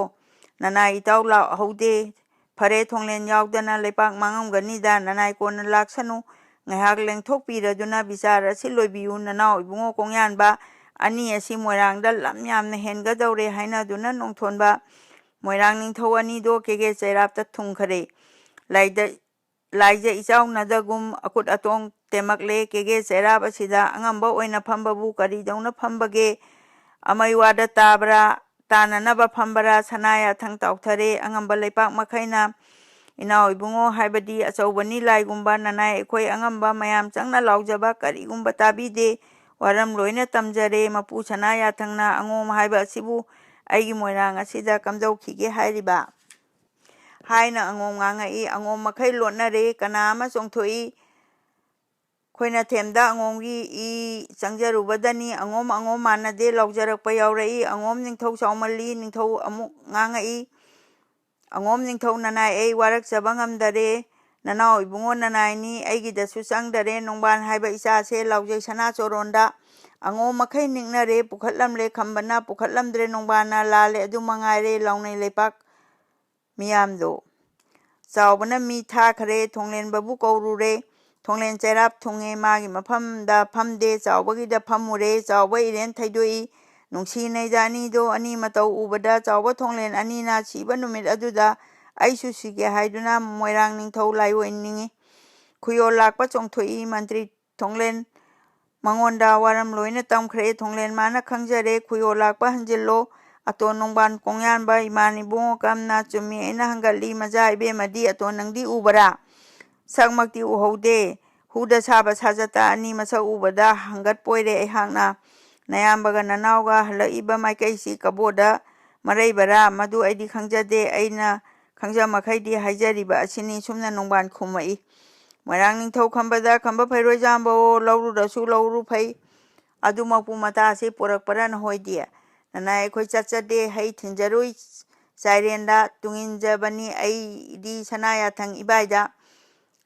ꯅꯅꯥꯏ ꯏꯇꯥꯎ ꯂꯥꯛꯍꯧꯗꯦ ꯐꯔꯦ ꯊꯣꯡꯂꯦꯟ ꯌꯥꯎꯗꯅ ꯂꯩꯄꯥꯛ ꯃꯥꯡꯉꯝꯒꯅꯤꯗ ꯅꯅꯥꯏ ꯀꯣꯟꯅ ꯂꯥꯛꯁꯅꯨ ꯉꯥꯏꯍꯥꯛ ꯂꯦꯡꯊꯣꯛꯄꯤꯔꯗꯨꯅ ꯕꯤꯆꯥꯔ ꯑꯁꯤ ꯂꯣꯏꯕꯤꯌꯨ ꯅꯅꯥꯎ ꯏꯕꯨꯡꯉꯣ ꯀꯣꯡꯌꯥꯟꯕ ꯑꯅꯤ ꯑꯁꯤ ꯃꯣꯏꯔꯥꯡꯗ ꯂꯝ ꯌꯥꯝꯅ ꯍꯦꯟꯒꯗꯧꯔꯦ ꯍꯥꯏꯅꯗꯨꯅ ꯅꯣꯡꯊꯣꯟꯕ ꯃꯣꯏꯔꯥꯡ ꯅꯤꯡꯊꯧ ꯑꯅꯤꯗꯣ ꯀꯦꯒꯦ ꯆꯩꯔꯥꯞꯇ ꯊꯨꯡꯈꯔꯦ ꯂꯥꯏꯖ ꯏꯆꯥꯎꯅꯗꯒꯨꯝ ꯑꯀꯨꯠ ꯑꯇꯣꯡ ꯇꯦꯝꯃꯛꯂꯦ ꯀꯦꯒꯦ ꯆꯩꯔꯥꯞ ꯑꯁꯤꯗ ꯑꯉꯝꯕ ꯑꯣꯏꯅ ꯐꯝꯕꯕꯨ ꯀꯔꯤꯗꯧꯅ ꯐꯝꯕꯒꯦ ꯑꯃꯩꯋꯥꯗ ꯇꯥꯅꯅꯕ ꯐꯝꯕꯔꯥ ꯁꯅꯥ ꯌꯥꯊꯪ ꯇꯥꯎꯊꯔꯦ ꯑꯉꯝꯕ ꯂꯩꯄꯥꯛ ꯃꯈꯩꯅ ꯏꯅꯥꯎ ꯏꯕꯨꯡꯉꯣ ꯍꯥꯏꯕꯗꯤ ꯑꯆꯧꯕꯅꯤ ꯂꯥꯏꯒꯨꯝꯕ ꯅꯅꯥꯏ ꯑꯩꯈꯣꯏ ꯑꯉꯝꯕ ꯃꯌꯥꯝ ꯆꯪꯅ ꯂꯥꯎꯖꯕ ꯀꯔꯤꯒꯨꯝꯕ ꯇꯥꯕꯤꯗꯦ ꯋꯥꯔꯝ ꯂꯣꯏꯅ ꯇꯝꯖꯔꯦ ꯃꯄꯨ ꯁꯅꯥ ꯌꯥꯊꯪꯅ ꯑꯉꯣꯝ ꯍꯥꯏꯕ ꯑꯁꯤꯕꯨ ꯑꯩꯒꯤ ꯃꯣꯏꯔꯥꯡ ꯑꯁꯤꯗ ꯀꯝꯗꯧꯈꯤꯒꯦ ꯍꯥꯏꯔꯤꯕ ꯍꯥꯏꯅ ꯑꯉꯣꯝ ꯉꯥꯡꯉꯛꯏ ꯑꯉꯣꯝ ꯃꯈꯩ ꯂꯣꯠꯅꯔꯦ ꯀꯅꯥ ꯑꯃ ꯆꯣꯡꯊꯣꯛꯏ ꯈꯣꯏꯅꯊꯦꯝꯗ ꯑꯉꯣꯝꯒꯤ ꯏ ꯆꯪꯖꯔꯨꯕꯗꯅꯤ ꯑꯉꯣꯝ ꯃꯥꯟꯅꯗꯦ ꯂꯥꯎꯖꯔꯛꯄ ꯌꯥꯎꯔꯛꯏ ꯑꯉꯣꯝ ꯅꯤꯡꯊꯧ ꯆꯥꯎꯃꯜꯂꯤ ꯅꯤꯡꯊꯧ ꯑꯃꯨꯛ ꯉꯥꯡꯉꯛꯏ ꯑꯉꯣꯝ ꯅꯤꯡꯊꯧ ꯅꯅꯥꯏ ꯑꯩ ꯋꯥꯔꯛꯆꯕ ꯉꯝꯗꯔꯦ ꯅꯅꯥꯎ ꯏꯕꯨꯡꯉꯣ ꯅꯅꯥꯏꯅꯤ ꯑꯩꯒꯤꯗꯁꯨ ꯆꯪꯗꯔꯦ ꯅꯣꯡꯕꯥꯟ ꯍꯥꯏꯕ ꯏꯆꯥꯁꯦ ꯂꯥꯎꯖꯩ ꯁꯅꯥ ꯆꯣꯔꯣꯟꯗ ꯑꯉꯣꯝ ꯃꯈꯩ ꯅꯤꯛꯅꯔꯦ ꯄꯨꯈꯠꯂꯝꯂꯦ ꯈꯝꯕꯅ ꯄꯨꯈꯠꯂꯝꯗ꯭ꯔꯦ ꯅꯣꯡꯕꯥꯟꯅ ꯂꯥꯜꯂꯦ ꯑꯗꯨ ꯃꯉꯥꯏꯔꯦ ꯂꯥꯎꯅꯩ ꯂꯩꯄꯥꯛ ꯃꯤꯌꯥꯝꯗꯣ ꯆꯥꯎꯕꯅ ꯃꯤ ꯊꯥꯈꯔꯦ ꯊꯣꯡꯂꯦꯟꯕꯕꯨ ꯀꯧꯔꯨꯔꯦ ꯊꯣꯡꯂꯦꯟ ꯆꯩꯔꯥꯞ ꯊꯨꯡꯉꯦ ꯃꯥꯒꯤ ꯃꯐꯝꯗ ꯐꯝꯗꯦ ꯆꯥꯎꯕꯒꯤꯗ ꯐꯝꯃꯨꯔꯦ ꯆꯥꯎꯕ ꯏꯔꯦꯟ ꯊꯩꯗꯣꯛꯏ ꯅꯨꯡꯁꯤꯅꯩꯗ ꯑꯅꯤꯗꯣ ꯑꯅꯤ ꯃꯇꯧ ꯎꯕꯗ ꯆꯥꯎꯕ ꯊꯣꯡꯂꯦꯟ ꯑꯅꯤꯅ ꯁꯤꯕ ꯅꯨꯃꯤꯠ ꯑꯗꯨꯗ ꯑꯩꯁꯨ ꯁꯤꯒꯦ ꯍꯥꯏꯗꯨꯅ ꯃꯣꯏꯔꯥꯡ ꯅꯤꯡꯊꯧ ꯂꯥꯏꯑꯣꯏꯅꯤꯡꯉꯤ ꯈꯨꯌꯣꯜ ꯂꯥꯛꯄ ꯆꯣꯡꯊꯣꯛꯏ ꯃꯟꯇ꯭ꯔꯤ ꯊꯣꯡꯂꯦꯟ ꯃꯉꯣꯟꯗ ꯋꯥꯔꯝ ꯂꯣꯏꯅ ꯇꯝꯈ꯭ꯔꯦ ꯊꯣꯡꯂꯦꯟ ꯃꯥꯅ ꯈꯪꯖꯔꯦ ꯈꯨꯌꯣꯜ ꯂꯥꯛꯄ ꯍꯟꯖꯤꯜꯂꯣ ꯑꯇꯣꯟ ꯅꯣꯡꯕꯥꯟ ꯀꯣꯡꯌꯥꯟꯕ ꯏꯃꯥꯟ ꯏꯕꯨꯡꯉꯣ ꯀꯝꯅ ꯆꯨꯝꯃꯤ ꯑꯩꯅ ꯍꯪꯒꯠꯂꯤ ꯃꯆꯥ ꯏꯕꯦꯝꯃꯗꯤ ꯑꯇꯣꯟ ꯅꯪꯗꯤ ꯎꯕꯔꯥ ꯁꯛꯃꯛꯇꯤ ꯎꯍꯧꯗꯦ ꯍꯨꯗ ꯁꯥꯕ ꯁꯥꯖꯠꯇ ꯑꯅꯤ ꯃꯁꯛ ꯎꯕꯗ ꯍꯪꯒꯠꯄꯣꯏꯔꯦ ꯑꯩꯍꯥꯛꯅ ꯅꯌꯥꯝꯕꯒ ꯅꯅꯥꯎꯒ ꯍꯜꯂꯛꯏꯕ ꯃꯥꯏꯀꯩꯁꯤ ꯀꯕꯣꯗ ꯃꯔꯩꯕꯔꯥ ꯃꯗꯨ ꯑꯩꯗꯤ ꯈꯪꯖꯗꯦ ꯑꯩꯅ ꯈꯪꯖꯃꯈꯩꯗꯤ ꯍꯥꯏꯖꯔꯤꯕ ꯑꯁꯤꯅꯤ ꯁꯨꯝꯅ ꯅꯣꯡꯕꯥꯟ ꯈꯨꯝꯃꯛꯏ ꯃꯣꯏꯔꯥꯡ ꯅꯤꯡꯊꯧ ꯈꯝꯕꯗ ꯈꯝꯕ ꯐꯩꯔꯣꯏꯖꯥꯝꯕꯋꯣ ꯂꯧꯔꯨꯔꯁꯨ ꯂꯧꯔꯨ ꯐꯩ ꯑꯗꯨꯃꯛꯄꯨ ꯃꯇꯥꯁꯤ ꯄꯣꯔꯛꯄꯔꯥ ꯅꯍꯣꯏꯗꯤ ꯅꯅꯥꯏ ꯑꯩꯈꯣꯏ ꯆꯠꯆꯗꯦ ꯍꯩ ꯊꯤꯟꯖꯔꯨꯏ ꯆꯥꯏꯔꯦꯟꯗ ꯇꯨꯡꯏꯟꯖꯕꯅꯤ ꯑꯩꯗꯤ ꯁꯅꯥ ꯌꯥꯊꯪ ꯏꯕꯥꯏꯗ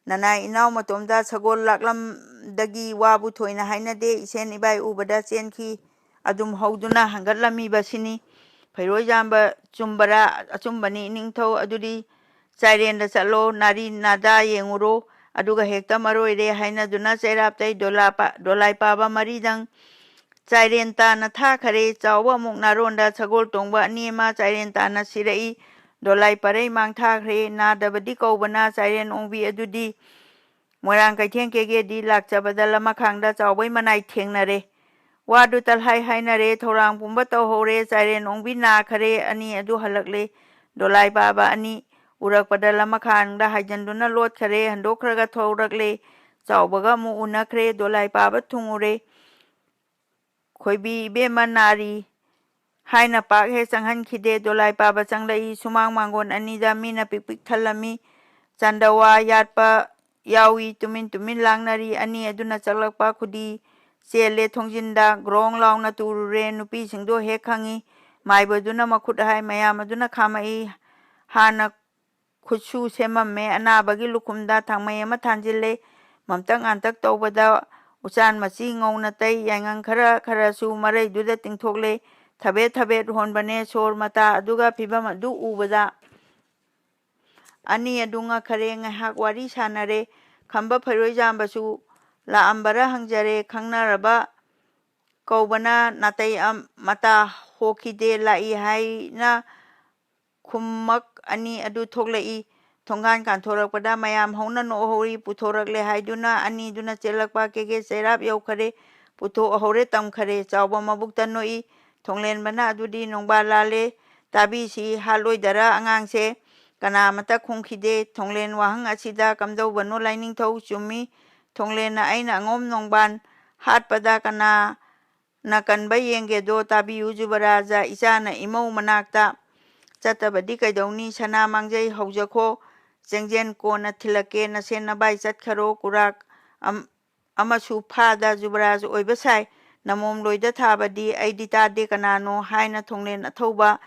ꯅꯅꯥꯏ ꯏꯅꯥꯎ ꯃꯇꯣꯝꯗ ꯁꯒꯣꯜ ꯂꯥꯛꯂꯝꯗꯒꯤ ꯋꯥꯕꯨ ꯊꯣꯏꯅ ꯍꯥꯏꯅꯗꯦ ꯏꯁꯦꯟ ꯏꯕꯥꯏ ꯎꯕꯗ ꯆꯦꯟꯈꯤ ꯑꯗꯨꯝ ꯍꯧꯗꯨꯅ ꯍꯪꯒꯠꯂꯝꯃꯤꯕꯁꯤꯅꯤ꯫ ꯐꯩꯔꯣꯏꯖꯥꯝꯕ ꯆꯨꯝꯕꯔꯥ ꯑꯆꯨꯝꯕꯅꯤ ꯏꯅꯤꯡꯊꯧ ꯑꯗꯨꯗꯤ ꯆꯥꯏꯔꯦꯟꯗ ꯆꯠꯂꯣ ꯅꯥꯔꯤ ꯅꯥꯗꯥ ꯌꯦꯡꯉꯨꯔꯣ ꯑꯗꯨꯒ ꯍꯦꯛꯇ ꯃꯔꯣꯏꯔꯦ ꯍꯥꯏꯅꯗꯨꯅ ꯆꯩꯔꯥꯞꯇꯩ ꯗꯣꯂꯥꯏ ꯄꯥꯕ ꯃꯔꯤꯗꯪ ꯆꯥꯏꯔꯦꯟ ꯇꯥꯅ ꯊꯥꯈꯔꯦ꯫ ꯆꯥꯎꯕ ꯑꯃꯨꯛ ꯅꯥꯔꯣꯟꯗ ꯁꯒꯣꯜ ꯇꯣꯡꯕ ꯑꯅꯤ ꯑꯃ ꯆꯥꯏꯔꯦꯟ ꯇꯥꯅ ꯁꯤꯔꯛꯏ꯫ ꯗꯣꯂꯥꯏ ꯄꯔꯩ ꯃꯥꯡꯊꯥꯈ꯭ꯔꯦ꯫ ꯅꯥꯗꯕꯗꯤ ꯀꯧꯕꯅ ꯆꯥꯏꯔꯦꯟ ꯑꯣꯡꯕꯤ ꯑꯗꯨꯗꯤ ꯃꯣꯏꯔꯥꯡ ꯀꯩꯊꯦꯜ ꯀꯦꯒꯦꯗꯤ ꯂꯥꯛꯆꯕꯗ ꯂꯃꯈꯥꯡꯗ ꯆꯥꯎꯕꯩ ꯃꯅꯥꯏ ꯊꯦꯡꯅꯔꯦ꯫ ꯋꯥꯗꯨ ꯇꯜꯍꯥꯏ ꯍꯥꯏꯅꯔꯦ꯫ ꯊꯧꯔꯥꯡ ꯄꯨꯝꯕ ꯇꯧꯍꯧꯔꯦ꯫ ꯆꯥꯏꯔꯦꯟ ꯑꯣꯡꯕꯤ ꯅꯥꯈꯔꯦ꯫ ꯑꯅꯤ ꯑꯗꯨ ꯍꯜꯂꯛꯂꯦ꯫ ꯗꯣꯂꯥꯏ ꯄꯥꯕ ꯑꯅꯤ ꯎꯔꯛꯄꯗ ꯂꯃꯈꯥꯡꯗ ꯍꯥꯏꯖꯤꯟꯗꯨꯅ ꯂꯣꯠꯈꯔꯦ꯫ ꯍꯟꯗꯣꯛꯈ꯭ꯔꯒ ꯊꯧꯔꯛꯂꯦ꯫ ꯆꯥꯎꯕꯒ ꯑꯃꯨꯛ ꯎꯅꯈ꯭ꯔꯦ꯫ ꯗꯣꯂꯥꯏ ꯄꯥꯕ ꯊꯨꯡꯉꯨꯔꯦ꯫ ꯈꯣꯏꯕꯤ ꯏꯕꯦꯝꯃ ꯅꯥꯔꯤ ꯍꯥꯏꯅ ꯄꯥꯛ ꯍꯦꯛ ꯆꯪꯍꯟꯈꯤꯗꯦ꯫ ꯗꯣꯂꯥꯏ ꯄꯥꯕ ꯆꯪꯂꯛꯏ꯫ ꯁꯨꯃꯥꯡ ꯃꯥꯡꯒꯣꯟ ꯑꯅꯤꯗ ꯃꯤꯅ ꯄꯤꯛ ꯄꯤꯛ ꯊꯜꯂꯝꯃꯤ꯫ ꯆꯥꯟꯗꯋꯥ ꯌꯥꯠꯄ ꯌꯥꯎꯏ꯫ ꯇꯨꯃꯤꯟ ꯇꯨꯃꯤꯟ ꯂꯥꯡꯅꯔꯤ꯫ ꯑꯅꯤ ꯑꯗꯨꯅ ꯆꯪꯂꯛꯄ ꯈꯨꯗꯤ ꯆꯦꯜꯂꯦ ꯊꯣꯡꯖꯤꯟꯗ꯫ ꯒ꯭ꯔꯣꯡ ꯂꯥꯎꯅ ꯇꯨꯔꯨꯔꯦ꯫ ꯅꯨꯄꯤꯁꯤꯡꯗꯣ ꯍꯦꯛ ꯈꯪꯏ꯫ ꯃꯥꯏꯕꯗꯨꯅ ꯃꯈꯨꯠ ꯍꯥꯏ꯫ ꯃꯌꯥꯝ ꯑꯗꯨꯅ ꯈꯥꯝꯃꯛꯏ꯫ ꯍꯥꯟꯅ ꯈꯨꯠꯁꯨ ꯁꯦꯝꯃꯝꯃꯦ꯫ ꯑꯅꯥꯕꯒꯤ ꯂꯨꯈꯨꯝꯗ ꯊꯥꯡꯃꯩ ꯑꯃ ꯊꯥꯟꯖꯤꯜꯂꯦ꯫ ꯃꯝꯇꯛ ꯉꯥꯟꯇꯛ ꯇꯧꯕꯗ ꯎꯆꯥꯟ ꯃꯆꯤ ꯉꯧꯅ ꯇꯩ꯫ ꯌꯥꯏꯉꯪ ꯈꯔ ꯈꯔꯁꯨ ꯃꯔꯩꯗꯨꯗ ꯇꯤꯡꯊꯣꯛꯂꯦ꯫ ꯊꯕꯦꯠ ꯊꯕꯦꯠ ꯍꯣꯟꯕꯅꯦ ꯁꯣꯔ ꯃꯇꯥ ꯑꯗꯨꯒ ꯐꯤꯚꯝ ꯑꯗꯨ ꯎꯕꯗ ꯑꯅꯤ ꯑꯗꯨ ꯉꯛꯈꯔꯦ꯫ ꯉꯥꯏꯍꯥꯛ ꯋꯥꯔꯤ ꯁꯥꯅꯔꯦ꯫ ꯈꯝꯕ ꯐꯩꯔꯣꯏꯖꯥꯝꯕꯁꯨ ꯂꯥꯛꯑꯝꯕꯔ ꯍꯪꯖꯔꯦ꯫ ꯈꯪꯅꯔꯕ ꯀꯧꯕꯅ ꯅꯥꯇꯩ ꯃꯇꯥ ꯍꯣꯈꯤꯗꯦ ꯂꯥꯛꯏ ꯍꯥꯏꯅ ꯈꯨꯝꯃꯛ ꯑꯅꯤ ꯑꯗꯨ ꯊꯣꯛꯂꯛꯏ꯫ ꯊꯣꯡꯒꯥꯟ ꯀꯥꯟꯊꯣꯔꯛꯄꯗ ꯃꯌꯥꯝ ꯍꯧꯅ ꯅꯣꯛꯍꯧꯔꯤ꯫ ꯄꯨꯊꯣꯔꯛꯂꯦ ꯍꯥꯏꯗꯨꯅ ꯑꯅꯤꯗꯨꯅ ꯆꯦꯜꯂꯛꯄ ꯀꯦꯒꯦ ꯆꯩꯔꯥꯞ ꯌꯧꯈꯔꯦ꯫ ꯄꯨꯊꯣꯛꯍꯧꯔꯦ ꯇꯝꯈꯔꯦ꯫ ꯆꯥꯎꯕ ꯃꯕꯨꯛꯇ ꯅꯣꯛꯏ꯫ ꯊꯣꯡꯂꯦꯟꯕꯅ ꯑꯗꯨꯗꯤ ꯅꯣꯡꯕꯥꯟ ꯂꯥꯜꯂꯦ ꯇꯥꯕꯤꯁꯤ ꯍꯥꯠꯂꯣꯏꯗꯔ ꯑꯉꯥꯡꯁꯦ꯫ ꯀꯅꯥꯃꯠꯇ ꯈꯨꯝꯈꯤꯗꯦ꯫ ꯊꯣꯡꯂꯦꯟ ꯋꯥꯍꯪ ꯑꯁꯤꯗ ꯀꯝꯗꯧꯕꯅꯣ ꯂꯥꯏꯅꯤꯡꯊꯧ? ꯆꯨꯝꯃꯤ ꯊꯣꯡꯂꯦꯟꯅ ꯑꯩꯅ ꯑꯉꯣꯝ ꯅꯣꯡꯕꯥꯟ ꯍꯥꯠꯄꯗ ꯀꯅꯥꯅ ꯀꯟꯕ ꯌꯦꯡꯒꯦꯗꯣ ꯇꯥꯕꯤꯌꯨ ꯌꯨꯕꯔꯥꯖ ꯏꯆꯥꯅ ꯏꯃꯧ ꯃꯅꯥꯛꯇ ꯆꯠꯇꯕꯗꯤ ꯀꯩꯗꯧꯅꯤ? ꯁꯅꯥ ꯃꯥꯡꯖꯩ ꯍꯧꯖꯈꯣ ꯆꯦꯡꯖꯦꯟ ꯀꯣꯟꯅ ꯊꯤꯜꯂꯛꯀꯦ ꯅꯁꯦꯟ ꯅꯕꯥꯏ ꯆꯠꯈꯔꯣ꯫ ꯀꯨꯔꯥꯛ ꯑꯃꯁꯨ ꯐꯥꯗ ꯌꯨꯕꯔꯥꯖ ꯑꯣꯏꯕ ꯁꯥꯏ꯫ ꯅꯃꯣꯝꯂꯣꯏꯗ ꯊꯥꯕꯗꯤ ꯑꯩꯗꯤ ꯇꯥꯗꯦ ꯀꯅꯥꯅꯣ ꯍꯥꯏꯅ ꯊꯣꯡꯂꯦꯟ ꯑꯊꯧꯕ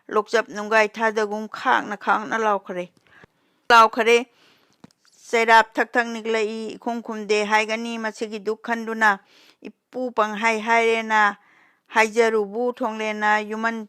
ꯂꯣꯛꯆꯞ ꯅꯨꯡꯒꯥꯏ ꯊꯥꯗꯒꯨꯝ ꯈꯥꯛꯅ ꯈꯥꯛꯅ ꯂꯥꯎꯈꯔꯦ꯫ ꯆꯩꯔꯥꯞ ꯊꯛ ꯊꯛ ꯅꯤꯛꯂꯛꯏ꯫ ꯏꯈꯨꯝ ꯈꯨꯝꯗꯦ ꯍꯥꯏꯒꯅꯤ ꯃꯁꯤꯒꯤ ꯗꯨꯛ ꯈꯟꯗꯨꯅ ꯏꯄꯨ ꯄꯪꯍꯥꯏ ꯍꯥꯏꯔꯦꯅ ꯍꯥꯏꯖꯔꯨꯕꯨ ꯊꯣꯡꯂꯦꯟꯅ ꯌꯨꯃꯟ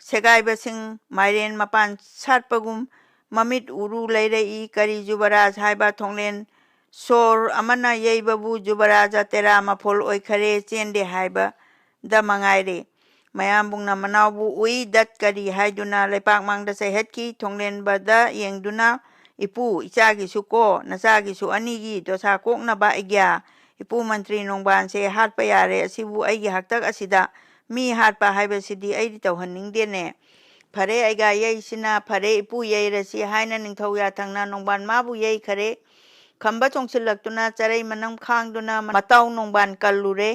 ꯁꯦꯒꯥꯏꯕꯁꯤꯡ ꯃꯥꯏꯔꯦꯟ ꯃꯄꯥꯟ ꯁꯥꯠꯄꯒꯨꯝ ꯃꯃꯤꯠ ꯎꯔꯨ ꯂꯩꯔꯛꯏ꯫ ꯀꯔꯤ ꯌꯨꯕꯔꯥꯖ ꯍꯥꯏꯕ? ꯊꯣꯡꯂꯦꯟ ꯁꯣꯔ ꯑꯃꯅ ꯌꯩꯕꯕꯨ ꯌꯨꯕꯔꯥꯖ ꯇꯦꯔꯥ ꯃꯐꯣꯜ ꯑꯣꯏꯈꯔꯦ꯫ ꯆꯦꯟꯗꯦ ꯍꯥꯏꯕꯗ ꯃꯉꯥꯏꯔꯦ꯫ ꯃꯌꯥꯝꯕꯨꯡꯅ ꯃꯅꯥꯎꯕꯨ ꯎꯏ ꯗꯠ ꯀꯔꯤ ꯍꯥꯏꯗꯨꯅ ꯂꯩꯄꯥꯛꯃꯥꯡꯗ ꯆꯩꯍꯠꯈꯤ꯫ ꯊꯣꯡꯂꯦꯟꯕꯗ ꯌꯦꯡꯗꯨꯅ ꯏꯄꯨ ꯏꯆꯥꯒꯤꯁꯨ ꯀꯣ ꯅꯆꯥꯒꯤꯁꯨ ꯑꯅꯤꯒꯤ ꯗꯣꯁꯥ ꯀꯣꯛꯅꯕ ꯑꯩꯒ꯭ꯌꯥ ꯏꯄꯨ ꯃꯟꯇ꯭ꯔꯤ ꯅꯣꯡꯕꯥꯟꯁꯦ ꯍꯥꯠꯄ ꯌꯥꯔꯦ ꯑꯁꯤꯕꯨ ꯑꯩꯒꯤ ꯍꯥꯛꯇꯛ ꯑꯁꯤꯗ ꯃꯤ ꯍꯥꯠꯄ ꯍꯥꯏꯕꯁꯤꯗꯤ ꯑꯩꯗꯤ ꯇꯧꯍꯟꯅꯤꯡꯗꯦꯅꯦ꯫ ꯐꯔꯦ ꯑꯩꯒꯥ ꯌꯩꯁꯤꯅ ꯐꯔꯦ ꯏꯄꯨ ꯌꯩꯔꯁꯤ ꯍꯥꯏꯅ ꯅꯤꯡꯊꯧ ꯌꯥꯊꯪꯅ ꯅꯣꯡꯕꯥꯟ ꯃꯥꯕꯨ ꯌꯩꯈꯔꯦ꯫ ꯈꯝꯕ ꯆꯣꯡꯁꯤꯜꯂꯛꯇꯨꯅ ꯆꯔꯩ ꯃꯅꯝ ꯈꯥꯡꯗꯨꯅ ꯃꯇꯥꯎ ꯅꯣꯡꯕꯥꯟ ꯀꯜꯂꯨꯔꯦ꯫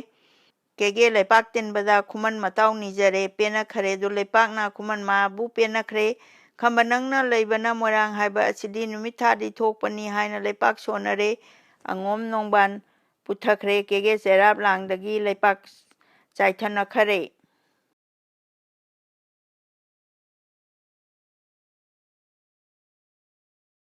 ꯀꯦꯒꯦ ꯂꯩꯄꯥꯛ ꯇꯤꯟꯕꯗ ꯈꯨꯃꯟ ꯃꯇꯥꯎ ꯅꯤꯖꯔꯦ ꯄꯦꯟꯅꯈꯔꯦ꯫ ꯗꯨ ꯂꯩꯄꯥꯛꯅ ꯈꯨꯃꯟ ꯃꯥꯕꯨ ꯄꯦꯟꯅꯈ꯭ꯔꯦ꯫ ꯈꯝꯕ ꯅꯪꯅ ꯂꯩꯕꯅ ꯃꯣꯏꯔꯥꯡ ꯍꯥꯏꯕ ꯑꯁꯤꯗꯤ ꯅꯨꯃꯤꯠ ꯊꯥꯗꯤ ꯊꯣꯛꯄꯅꯤ ꯍꯥꯏꯅ ꯂꯩꯄꯥꯛ ꯁꯣꯟꯅꯔꯦ꯫ ꯑꯉꯣꯝ ꯅꯣꯡꯕꯥꯟ ꯄꯨꯊꯈ꯭ꯔꯦ꯫ ꯀꯦꯒꯦ ꯆꯩꯔꯥꯞ ꯂꯥꯡꯗꯒꯤ ꯂꯩꯄꯥꯛ ꯆꯥꯏꯊꯅꯈꯔꯦ꯫